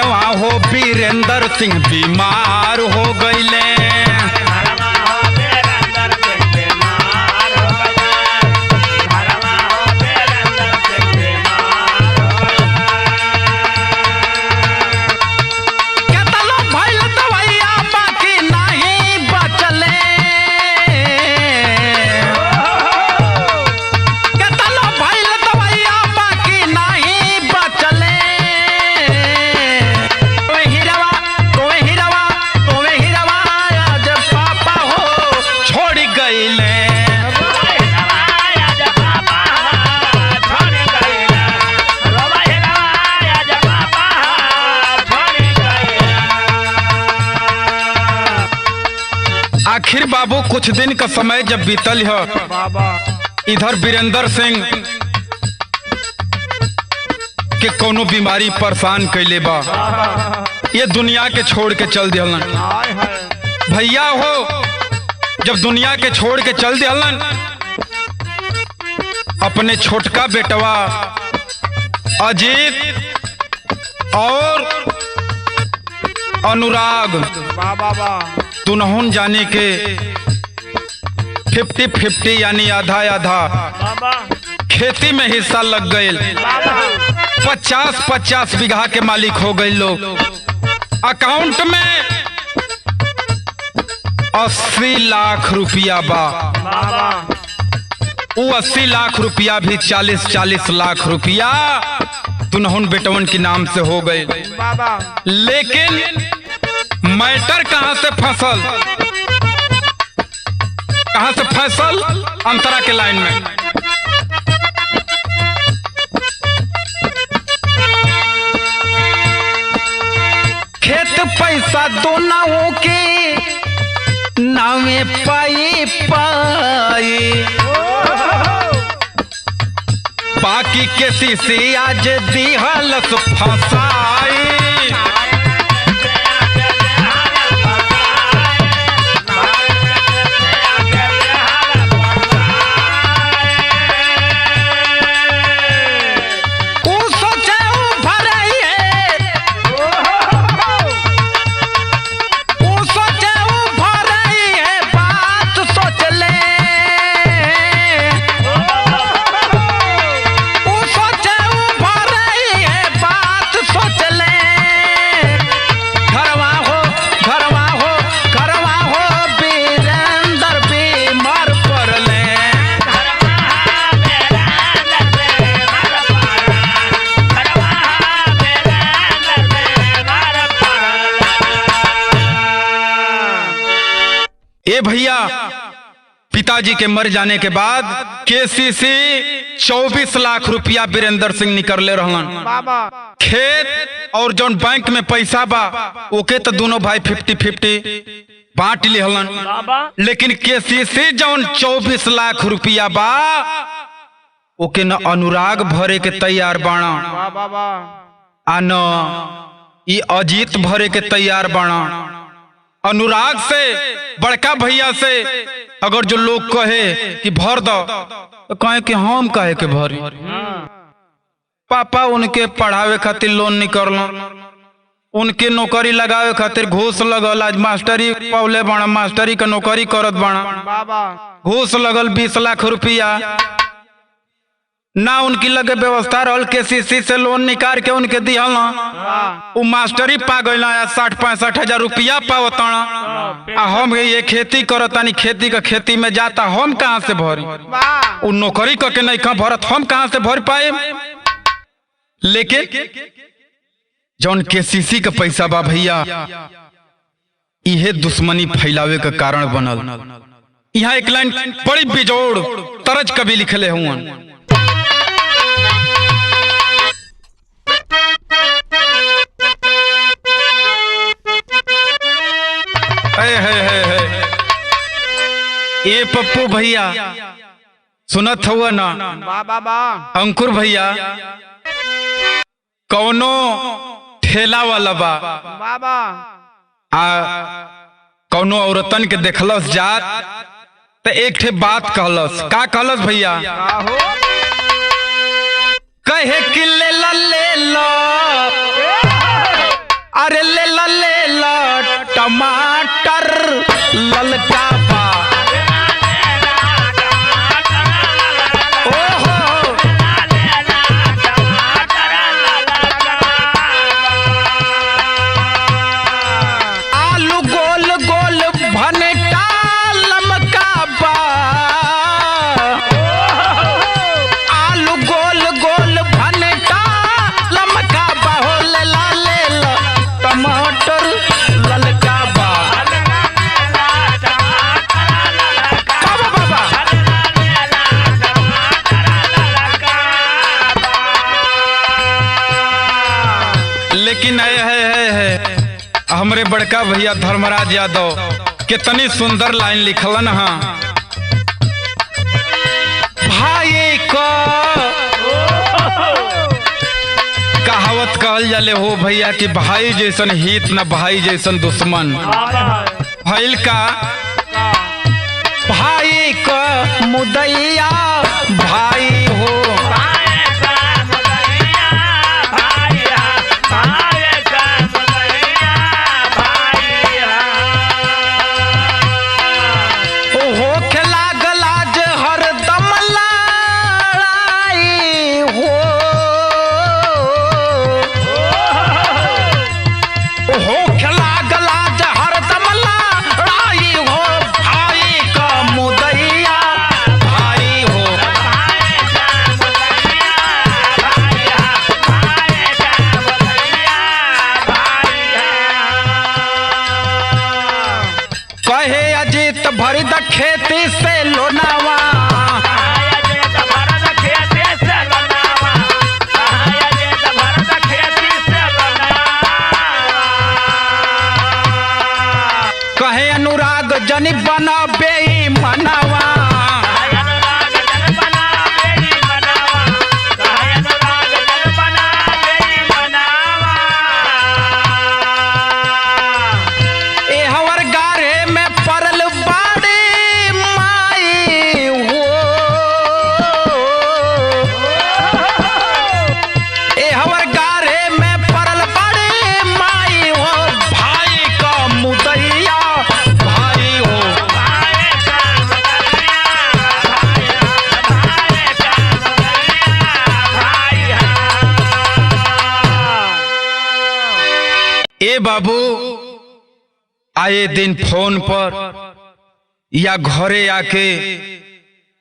घरवा हो वीरेंद्र सिंह बीमार हो गईले। आखिर बाबू कुछ दिन का समय जब बीतल है, बाबा इधर वीरेंद्र सिंह के कोनो बीमारी परेशान कैले बा, ये दुनिया के छोड़ के चल दिहलन। हाय हाय भैया हो जब दुनिया के छोड़ के चल दिहलन, अपने छोटका बेटवा अजीत और अनुराग बाबा तुनहुन जाने के 50-50 यानी आधा आधा बाबा खेती में हिस्सा लग गए। 50-50 बीघा के मालिक हो गए लोग। अकाउंट में 80 लाख रुपया बा। बाबा वो 80 लाख रुपया भी 40-40 लाख रुपया तुनहुन बेटवन के नाम से हो गए। बाबा लेकिन मैटर कहां से फसल, कहां से फसल? अंतरा के लाइन में। खेत पैसा दोनों के नामे पाई पाई, बाकी के सीसी आज दिहलस फसाई। ए भैया पिताजी के मर जाने के बाद केसीसी 24 लाख रुपया वीरेंद्र सिंह निकलले रहलन। बाबा खेत और जौन बैंक में पैसा बा ओके तो दोनों भाई 50-50 बांट लेहलन। बाबा लेकिन केसीसी जौन 24 लाख रुपया बा ओके न अनुराग भरे के तैयार बाणा बाबा आ न ई अजीत भरे के तैयार बाणा। अनुराग से बड़का भैया से अगर जो लोग कहे कि भर दो तो कहे कि हम कहे के भरी। पापा उनके पढ़ावे खातिर लोन निकल, उनके नौकरी लगावे खातिर घूस लगल। आज मास्टरी पौले बाणा, मास्टरी का नौकरी करत बाणा। बाबा घूस लगल 20 लाख रुपया, ना उनकी लगे व्यवस्था रहल केसीसी से लोन निकाल के उनके दिहल ना। वो मास्टरी पा गई ना 60-65 हजार रुपया पावताना। हम ये खेती करतानी, खेती का खेती में जाता, हम कहाँ से भरी? वो नौकरी करके नहीं कहाँ भरत, हम कहाँ से भर पाए? लेकिन जौन केसीसी का पैसा बा भैया इहे दुश्मनी फैलावे का कारण बनल। यहाँ एक लाइन बड़ी बेजोड़ तरज कवि लिखले हुआ। ये पप्पू भैया सुनत हुआ ना? बाबा अंकुर भैया कौनो ठेला वाला बा बाबा आ कौनो औरतन के देखलस जात तो एक ठे बात कहलस। का कहलस भैया? कहे कि ले ला अरे ले ला टमाटर ललका बा। ओहो आलू गोल गोल भनटा लमका बा। आलू गोल गोल भनटा लमका बा। हो ले ला टमाटर ललका बा। बाबा लेकिन है हमरे बड़का भैया धर्मराज यादव कितनी सुंदर लाइन लिखलन हाँ। भाई को कहावत कहल जाले हो भैया कि भाई जैसन हित न भाई जैसन दुश्मन। भइल का भाई को मुदैया भाई हो। भरद खेती से लोनावा कहे अनुराग जन बना बेईमानवा। ए बाबू आए दिन फोन पर या घरे आके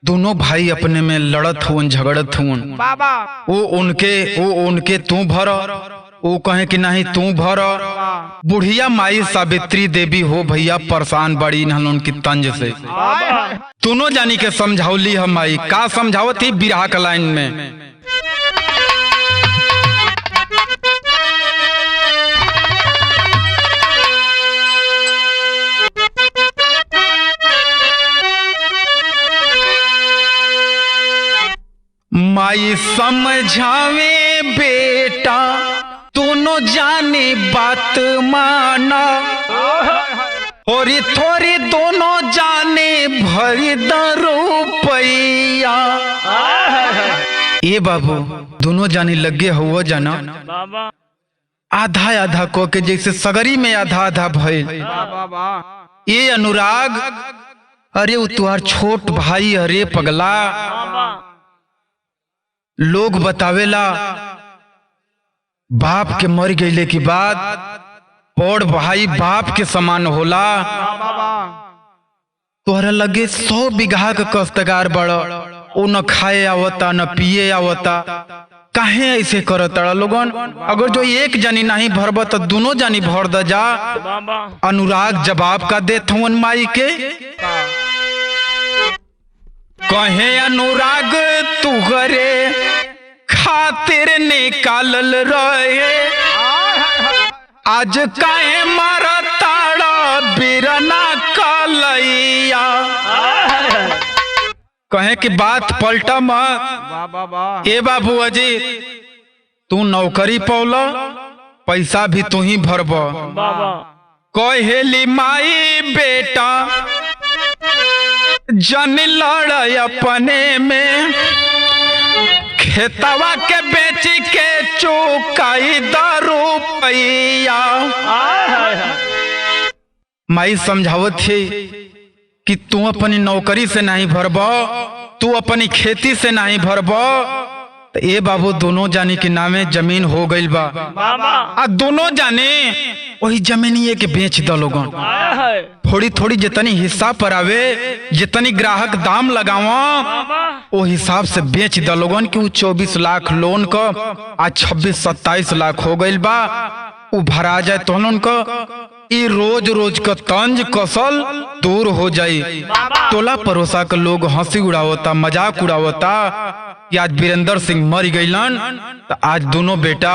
दोनों भाई अपने में लड़त हुन झगड़त हुन। वो उनके तू भर वो कहे कि नहीं तू भर। बुढ़िया माई सावित्री देवी हो भैया परेशान बड़ी न उनकी तंज से। दोनों जानी के समझौली हम माई का समझावत ही बिरहा का लाइन में। माई समझावे बेटा दोनों जाने बात माना और थोड़ी दोनों जाने भरी रुपया। ये बाबू दोनों जाने लगे हुआ जाना आधा आधा को के जैसे सगरी में आधा आधा भइल। ये अनुराग अरे वो तुहार छोट भाई अरे पगला लोग बतावेला बाप के मर गईले के बाद बड़ भाई बाप के समान होला। तोहरा लगे 100 बीघा का कष्टगार बड़ वो न खाए आवता न पिए आवता काहे ऐसे करता लोगन। अगर जो एक जनी नहीं भरब तो दोनों जनी भर द जा। अनुराग जवाब का देत हुन माई के कहे अनुराग तुहरे खातिर निकालल रहे आज काहे मारा ताड़ा बिरना कलैया। कहे कि बात पलटा मत। ए बाबू अजीत तू नौकरी पौला पैसा भी तू ही भरब। कहेली माई बेटा जन लड़ अपने में खेतवा के बेच के चुकाई ₹10 माई समझावत थी कि तू अपनी नौकरी से नहीं भरब, तू अपनी खेती से नहीं भरब, तो ए बाबू दोनों जानी के नामे जमीन हो गई बा। आ दोनों जाने वही जमीनिए के बेच द लोगन, थोड़ी थोड़ी जितनी हिस्सा पर आवे, जितनी ग्राहक दाम लगावा वो हिसाब से बेच द लोगन कि 24 लाख लोन का आज 26-27 लाख हो गई बा। उ भरा जाए तो उनका ई रोज रोज का तंज कसल दूर हो जाई। टोला परोसा के लोग हंसी उड़ावता, मजाक उड़ावता कि आज वीरेंद्र सिंह मर गईलन, तो आज दोनों बेटा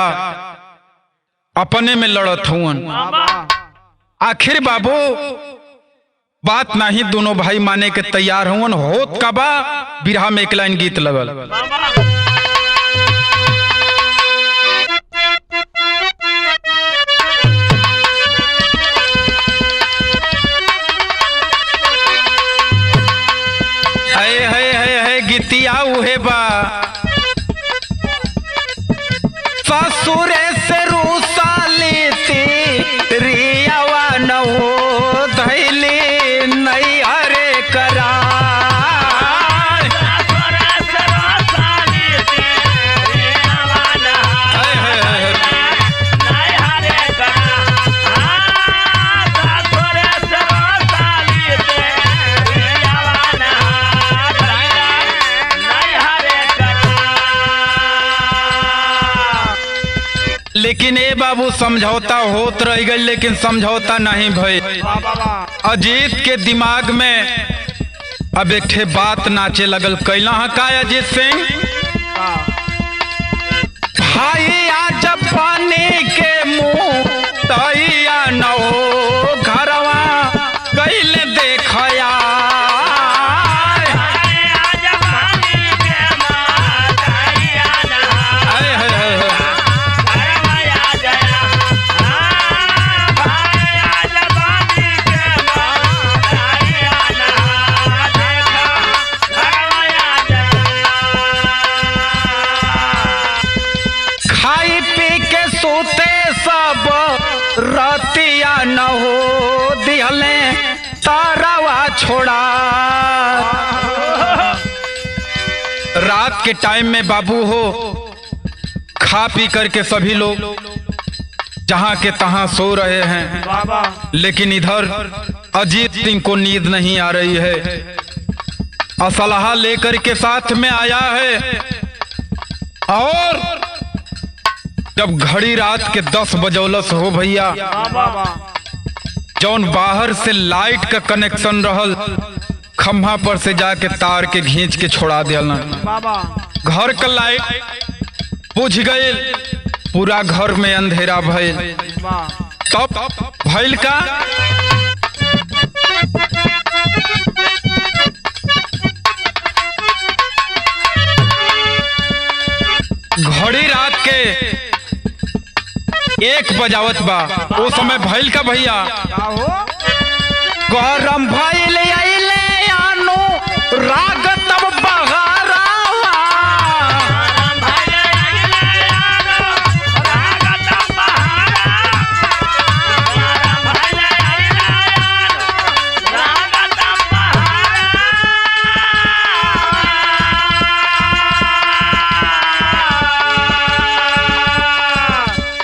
अपने में लड़त हुवन। आखिर बाबू बात नहीं, दोनों भाई माने के तैयार हुवन। होत का बा बिरहा में एक लाइन गीत लगल। है गीतिया उहे बा, ससुरे से रूसा लेती रियावा न हो धैली नहीं हरे करा। लेकिन ए बाबू समझौता होत रह गई, लेकिन समझौता नहीं भई। अजीत के दिमाग में अब एक ठे बात नाचे लगल। कैला का अजीत सिंह भाई आज पानी के मुंह तैया न हो घरवा कैले देखया। रतिया न हो दिहले तारावा छोड़ा। रात के टाइम में बाबू हो खा पी करके सभी लोग जहां के तहां सो रहे हैं, लेकिन इधर अजीत सिंह को नींद नहीं आ रही है। असलहा लेकर के साथ में आया है और जब घड़ी रात के 10 बजौलस हो भैया, जौन बाहर से लाइट का कनेक्शन रहल खम्भा पर से जाके तार के खींच के छोड़ा दिया। घर का लाइट बुझ गए, पूरा घर में अंधेरा भइल। तब भइल का घड़ी रात के 1 बजावत बा। वो समय भइल का भैया गरम भइल आइले आनो राग तब बहारा।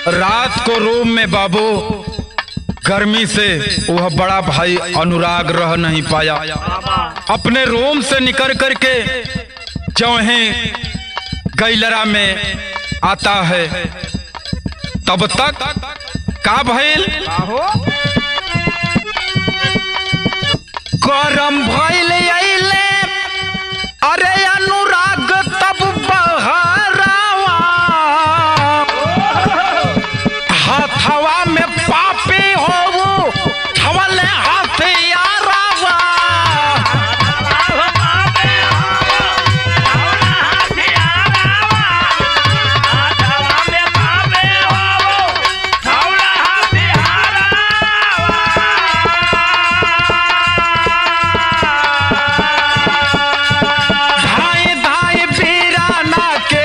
रात को रूम में बाबू गर्मी से वह बड़ा भाई अनुराग रह नहीं पाया। अपने रूम से निकल करके चौहे गैलरा में आता है, तब तक का भइल गरम भइल आइले अरे अनुराग तब बहारावा। हवा में पापी हो थवले हथियारावा। धाई धाई वीराना के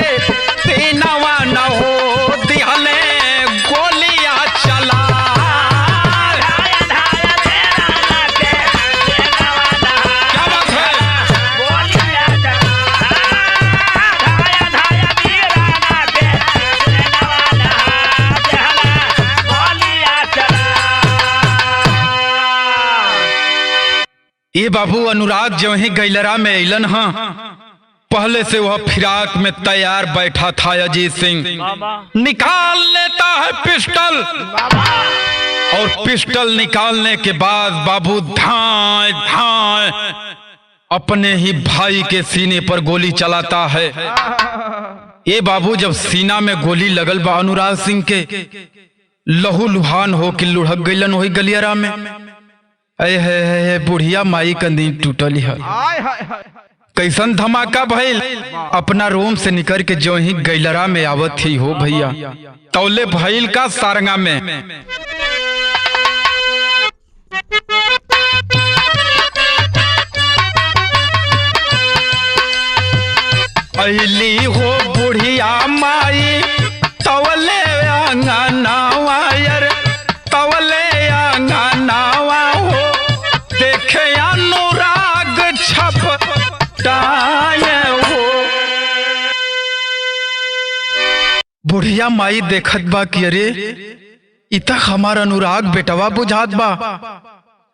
ये बाबू अनुराग जो ही गैलरा में अलन हाँ, पहले से वह फिराक में तैयार बैठा था। अजीत सिंह निकाल लेता है पिस्टल और पिस्टल निकालने के बाद बाबू धाए धाए अपने ही भाई के सीने पर गोली चलाता है। ये बाबू जब सीना में गोली लगल बा अनुराग सिंह के, लहू लुहान हो के लुढ़क गईलन वही गलियारा में। है बुढ़िया माई कंदी टूटल है। कैसन धमाका भइल, अपना रूम से निकल के जो ही गैलरा में आवत थी हो भैया, तौले भइल का सारंगा में। अली हो बुढ़िया माई तौले अंगनावा यार, तौले अंगनावा हो देखे अनुराग छपटाए हो। बुढ़िया माई देखत बा कि अरे इतक हमार अनुराग बेटवा बुझात बा,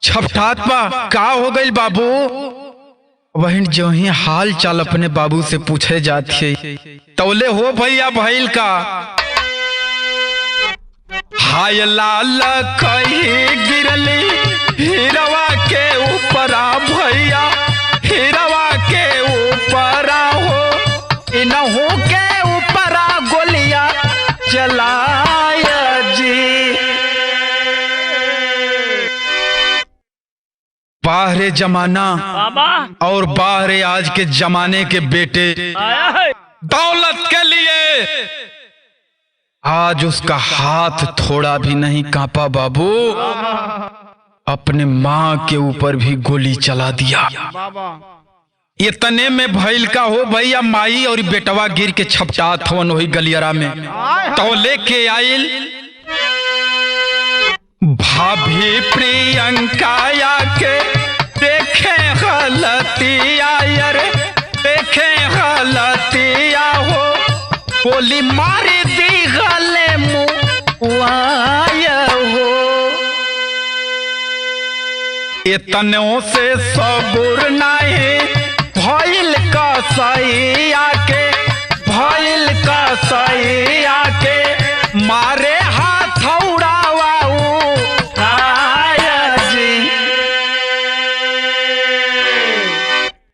छपटात बा, का हो गई बाबू। वहीं जो ही हाल चाल अपने बाबू से पूछे जाती है, तौले हो भैया भैल का। हाय लाल कही गिरली हीरवा के ऊपरा भैया, हीरवा के ऊपरा हो, इनहू के ऊपरा गोलियां चलाया जी। बाहरे जमाना और बाहरे आज के जमाने के बेटे दौलत के लिए आज उसका हाथ थोड़ा भी नहीं कांपा बाबू, अपने माँ के ऊपर भी गोली चला दिया। इतने में भइल का हो भैया, माई और बेटवा गिर के छपटात हवन वही गलियारा में। तो लेके आइल भाभी प्रियंका के देखे गलतिया यार, देखे गलतिया हो, गोली मारी दी गले मुआया हो। इतनों से सबूर नहीं भइल का सही आके, भइल का सही आके मारे हाथ उड़ावाऊ जी।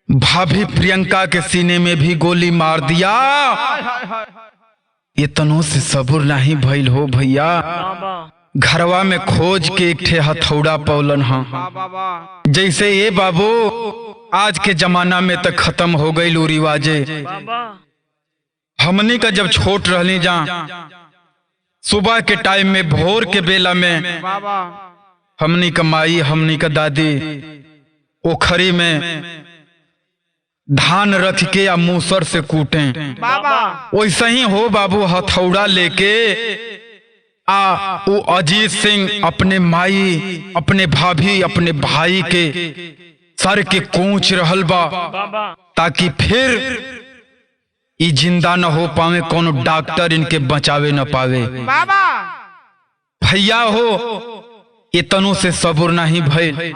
भाभी प्रियंका के सीने में भी गोली मार दिया। इतनों से सबूर नहीं भइल हो भैया, घरवा में खोज के एक ठे हथौड़ा पौलन हाँ। जैसे ये बाबू आज के जमाना में तक खत्म हो गई लू रिवाजे। हमनी का जब छोट रहली जा, सुबह के टाइम में भोर के बेला में हमनी का माई हमनी का दादी ओखरी में धान रख के या मूसर से कूटे, वैसे ही हो बाबू हथौड़ा लेके वो अजीत सिंह अपने माई, अपने भाभी, अपने भाई के सर के कोंच रहल बा, ताकि फिर ये जिंदा न हो पावे, कोनो डॉक्टर इनके बचावे न पावे। भैया हो इतनों से सबूर नहीं भइल,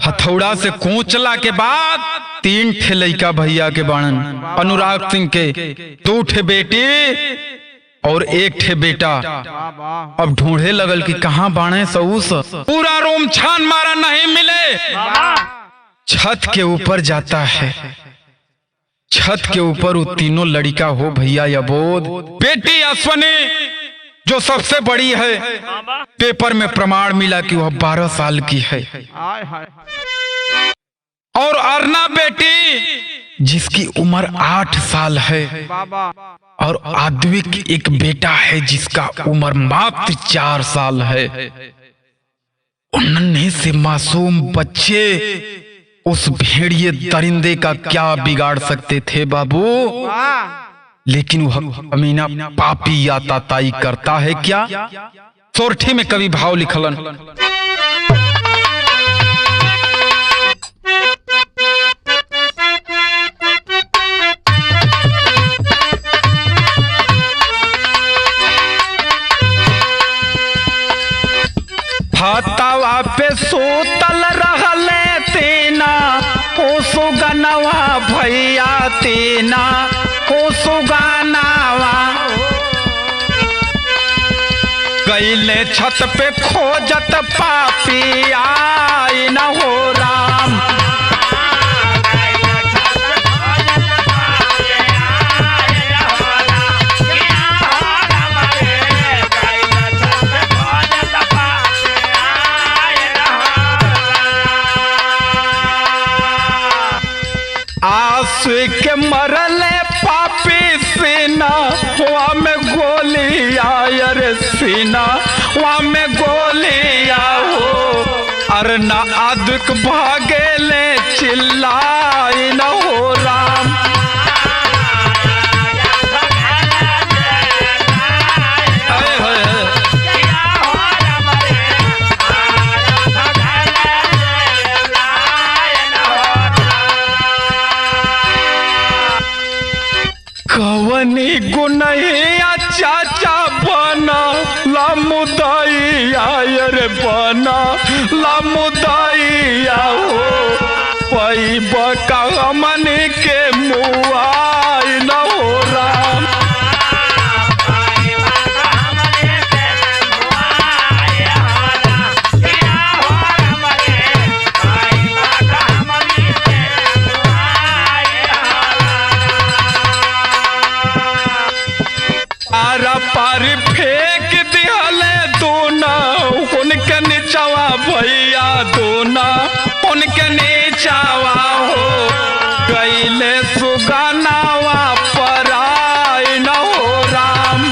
हथौड़ा से कोंचला के बाद 3 ठे लइका भैया के बाणन, अनुराग सिंह के 2 ठे बेटी और 1 ठे बेटा। अब ढूंढे लगल कि कहाँ बाणे सऊस, पूरा रूम छान मारा नहीं मिले। छत के ऊपर जाता है, छत के ऊपर वो तीनों लड़का हो भैया यबोध, बेटी अश्वनी जो सबसे बड़ी है, पेपर में प्रमाण मिला कि वह 12 साल की है, और अर्ना बेटी जिसकी उम्र 8 साल है, और आद्विक एक बेटा है जिसका उम्र मात्र 4 साल है। उन्होंने से मासूम बच्चे उस भेड़िए दरिंदे का क्या बिगाड़ सकते थे बाबू, लेकिन वह अमीना पापी या ताताई करता है क्या। सोरठी में कवि भाव लिखलन, हाथावा पे सूतल रहले तीना तेना हो सुगानावा गईले छत पे खोजत पापी आई न हो राम। आंसू के मरले पापी सीना हुआ में गोली आयर सीना हुआ में गोली हो अरे ना आदुक भागे ले चिल्लाई न हो राम। कवनी गुनैया चाचा बना लामुदाइया रे बना लामुदाइया हो पैब का हमन के मुआई न हो राम। पार फेंक दिहले दोना उनके नीचावा भैया दोना उनके नीचावा हो गईले सुगानावा पर आई न हो राम।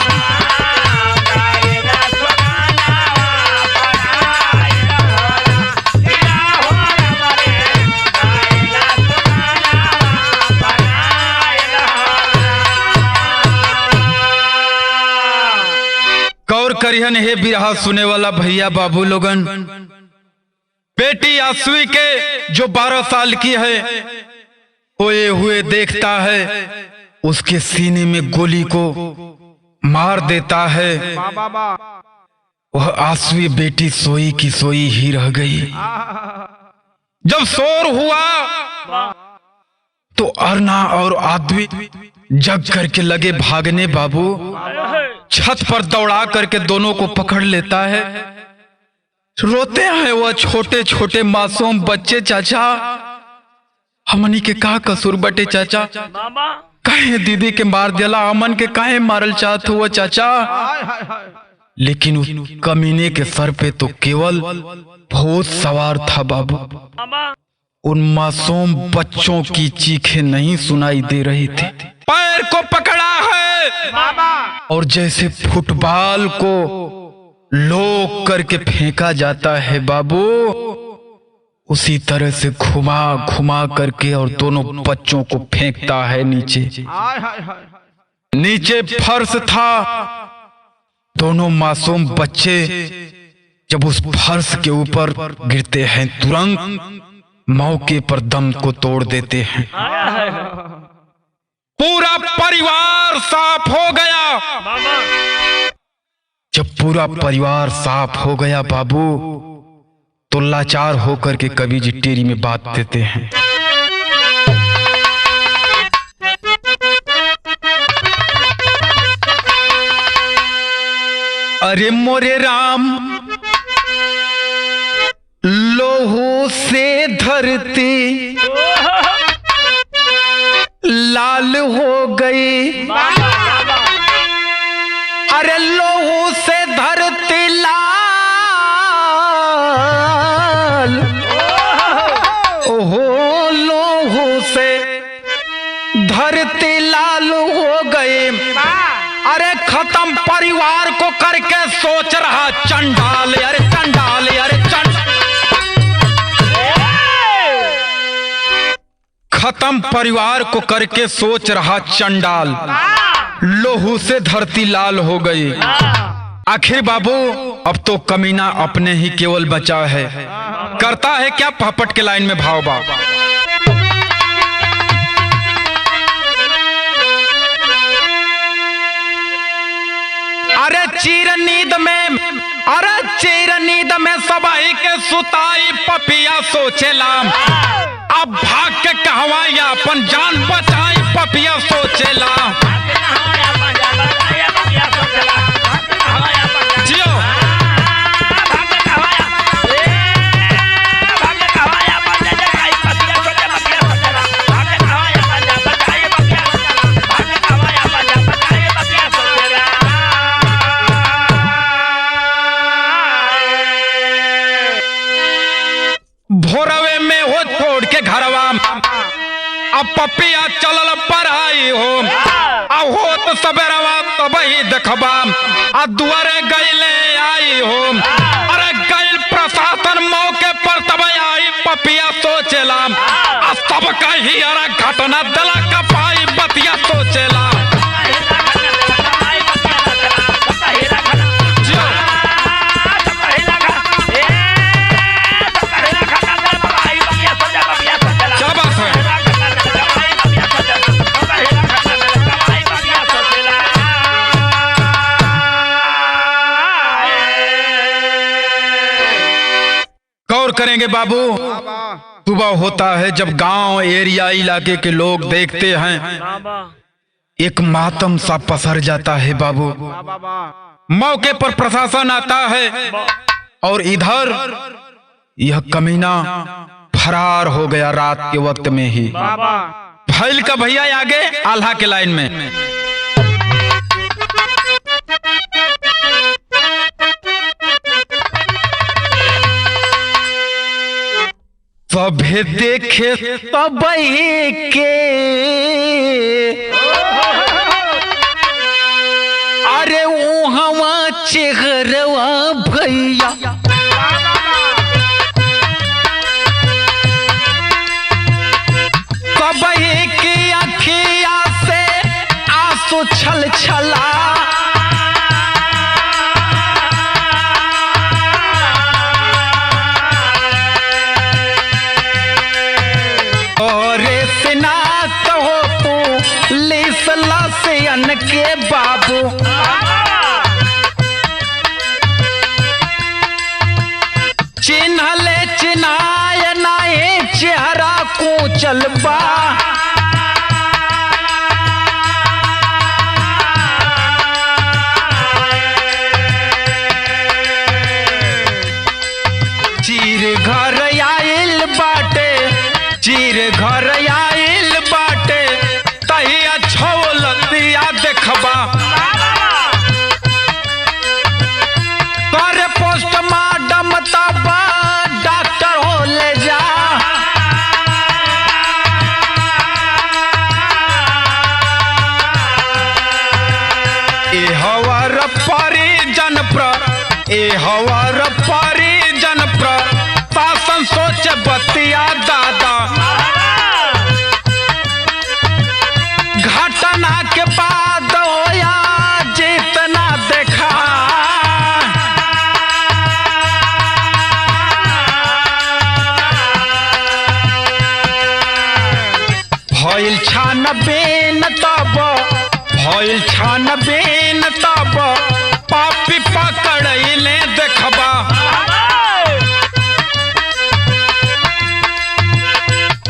गौर करिहन हे बिरहा सुने वाला भैया बाबू लोगन, बेटी आसुई के जो 12 साल की है होए हुए देखता है उसके सीने में गोली को मार देता है। वह आसुई बेटी सोई की सोई ही रह गई। जब शोर हुआ तो अरना और आदमी जग करके लगे भागने। बाबू छत पर दौड़ा करके दोनों को पकड़ लेता है। रोते हैं वह छोटे छोटे मासूम बच्चे। चाचा हमनी के का कसूर बटे चाचा, काहे दीदी के मार दिला, हमन के काहे मारल चाहत हुआ चाचा। लेकिन उस कमीने के सर पे तो केवल भूत सवार था बाबू। उन मासूम बच्चों की चीखें नहीं सुनाई दे रही थी। पैर को पकड़ा है और जैसे फुटबॉल को लोक करके फेंका जाता है बाबू, उसी तरह से घुमा घुमा करके और दोनों बच्चों को फेंकता है नीचे। नीचे फर्श था। दोनों मासूम बच्चे जब उस फर्श के ऊपर गिरते हैं तुरंत मौके पर दम को तोड़ देते हैं। पूरा परिवार साफ हो गया। जब पूरा परिवार साफ हो गया बाबू तो लाचार होकर के कवि जी टेरी में बात देते हैं। अरे मोरे राम लोहू से धरती लाल हो गई। अरे लोहू से धरती लाल, ओहो लोहू से धरती लाल हो गई। अरे खत्म परिवार को करके सोच रहा चंडाल, अरे चंडाल, अरे खत्म परिवार को करके सोच रहा चंडाल। लोहू से धरती लाल हो गई। आखिर बाबू अब तो कमीना अपने ही केवल बचा है। करता है क्या पहपट के लाइन में भाव बा। अरे चीर नींद में, अरे चीर नींद में सबाई के सुताई पपिया सोचेला अब भाग के कहवा या अपन जान बचाई। पपिया सोचेला जियो भोरवे में हो छोड़ के घरवा अब पपिया चलल पर आई हो हो तो सबेरवा तब ही देखबा आ दुआरे गईले आई हो अरे गईल प्रशासन मौके पर तब आई पपिया सोचेला आ सब कही अरे घटना दला कपाई बतिया सोचेला करेंगे बाबू। सुबह होता है जब गांव एरिया इलाके के लोग देखते हैं एक मातम सा पसर जाता है बाबू। मौके पर प्रशासन आता है और इधर यह कमीना फरार हो गया रात के वक्त में ही। फैल का भैया आगे आल्हा के लाइन में। सभे देखे सबही के अरे उहवा चेहरवा भैया सबही की अखिया से आंसू छल छला के बाबू चिन्हले चिन्हाय नाहे चेहरा को चलबा चीर घर आइल बाटे चीर घर आइल बाटे तही अच्छो लतिया देखबा करे पोस्टमार्टम तब डॉक्टर हो ले जा ए हवर परिजन शासन सोच बतिया दादा घटना के बाद होया जितना देखा भइल छानबीन तब पापी पकड़ले देखबा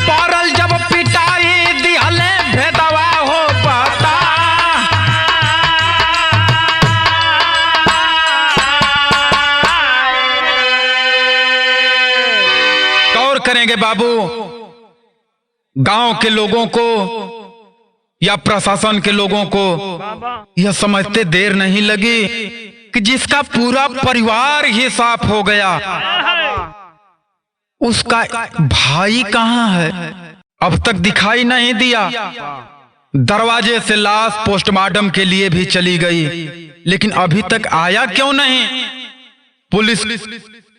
पड़ल जब पिटाई दिहले भेदवा हो बता गौर करेंगे बाबू। गांव के लोगों को या प्रशासन के लोगों को यह समझते देर नहीं लगी कि जिसका पूरा परिवार ही साफ हो गया उसका भाई कहाँ है, अब तक दिखाई नहीं दिया। दरवाजे से लाश पोस्टमार्टम के लिए भी चली गई लेकिन अभी तक आया क्यों नहीं। पुलिस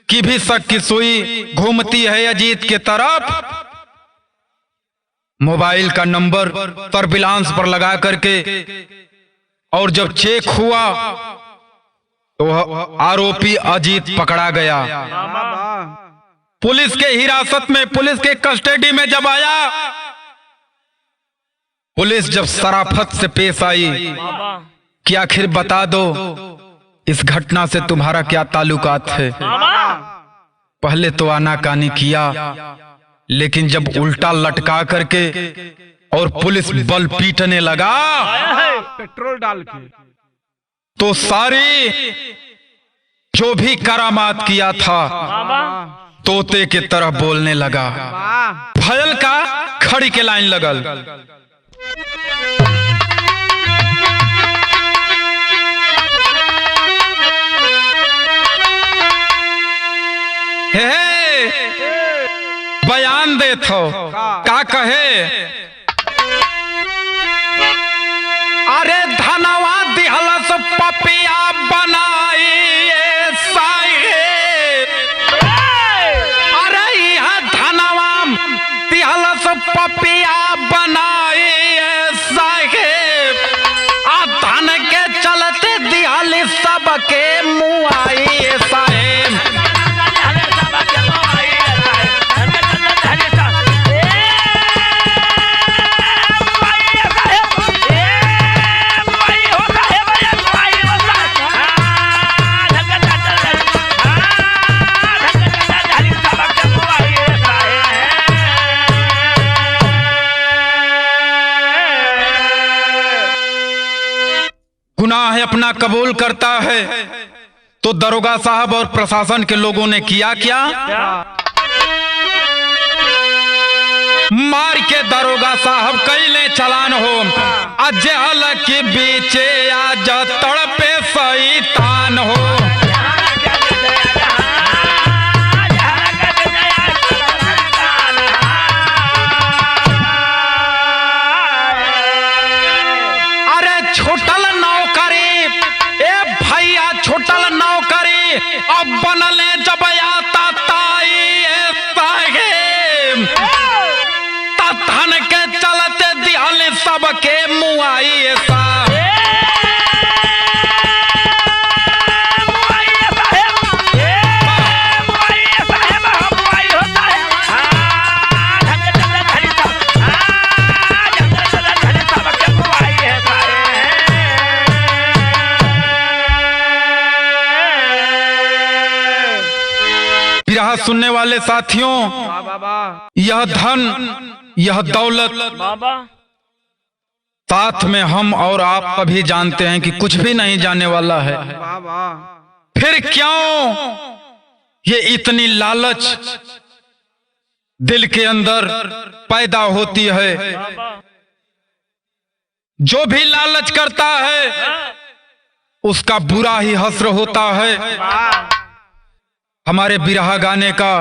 की भी शक की सुई घूमती है अजीत के तरफ। मोबाइल का नंबर सर्विलांस पर लगा करके और जब चेक हुआ तो आरोपी अजीत पकड़ा गया। पुलिस के हिरासत में पुलिस के कस्टडी में जब आया, पुलिस जब शराफत से पेश आई कि आखिर बता दो इस घटना से तुम्हारा क्या ताल्लुकात है। पहले तो आनाकानी किया लेकिन जब उल्टा लटका करके और पुलिस बल पीटने लगा पेट्रोल डाल के। तो सारी जो भी करामात किया था तोते के तरह बोलने लगा। वाह भयल का खड़ी के लाइन लगल। हे बयान दे थो का कहे, अरे धनवा दिहलस पपिया बनाई साहेब, अरे यह धनवा दिहलस पपिया बनाई साहेब, आ धन के चलते दिहल सबके मुआई साहेब। गुनाह अपना कबूल करता है तो दरोगा साहब और प्रशासन के लोगों ने किया क्या? मार के दरोगा साहब कैले चलान हो, अजहल के बीचे आज तड़पे शैतान हो। छुटल नौकरी ए भैया छुटल नौकरी, अब बनले जब आता ताई साहेब, धन के चलते दिहल सबके मुआई साहेब। बिरहा सुनने वाले साथियों, यह धन यह दौलत साथ में हम और आप कभी जानते हैं कि कुछ भी नहीं जाने वाला है। फिर क्यों ये इतनी लालच दिल के अंदर पैदा होती है? जो भी लालच करता है उसका बुरा ही हश्र होता है। हमारे बिरहा गाने का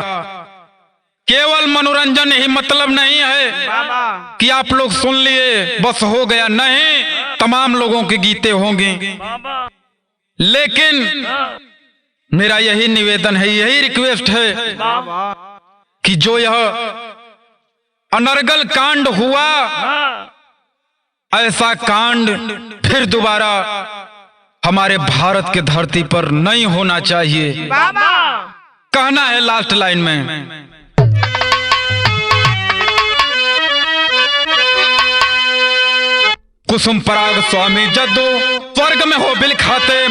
केवल मनोरंजन ही मतलब नहीं है कि आप लोग सुन लिए बस हो गया, नहीं, तमाम लोगों के गीते होंगे। लेकिन मेरा यही निवेदन है, यही रिक्वेस्ट है कि जो यह अनर्गल कांड हुआ, ऐसा कांड फिर दोबारा हमारे भारत के धरती पर नहीं होना चाहिए। कहना है लास्ट लाइन में, कुसुम पराग स्वामी जद्दू स्वर्ग में हो बिल खाते,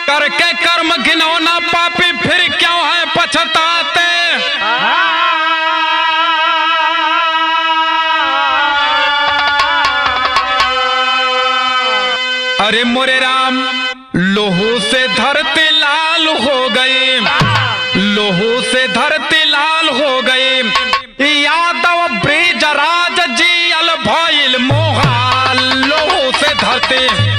करके कर्म घिनौना पापी फिर क्यों है पछताते। अरे मोरे राम लोहू से धरती लाल हो गई, लोहू से धरती लाल हो गई, यादव ब्रिज राज जी अल भइल मोहाल, लोहू से धरती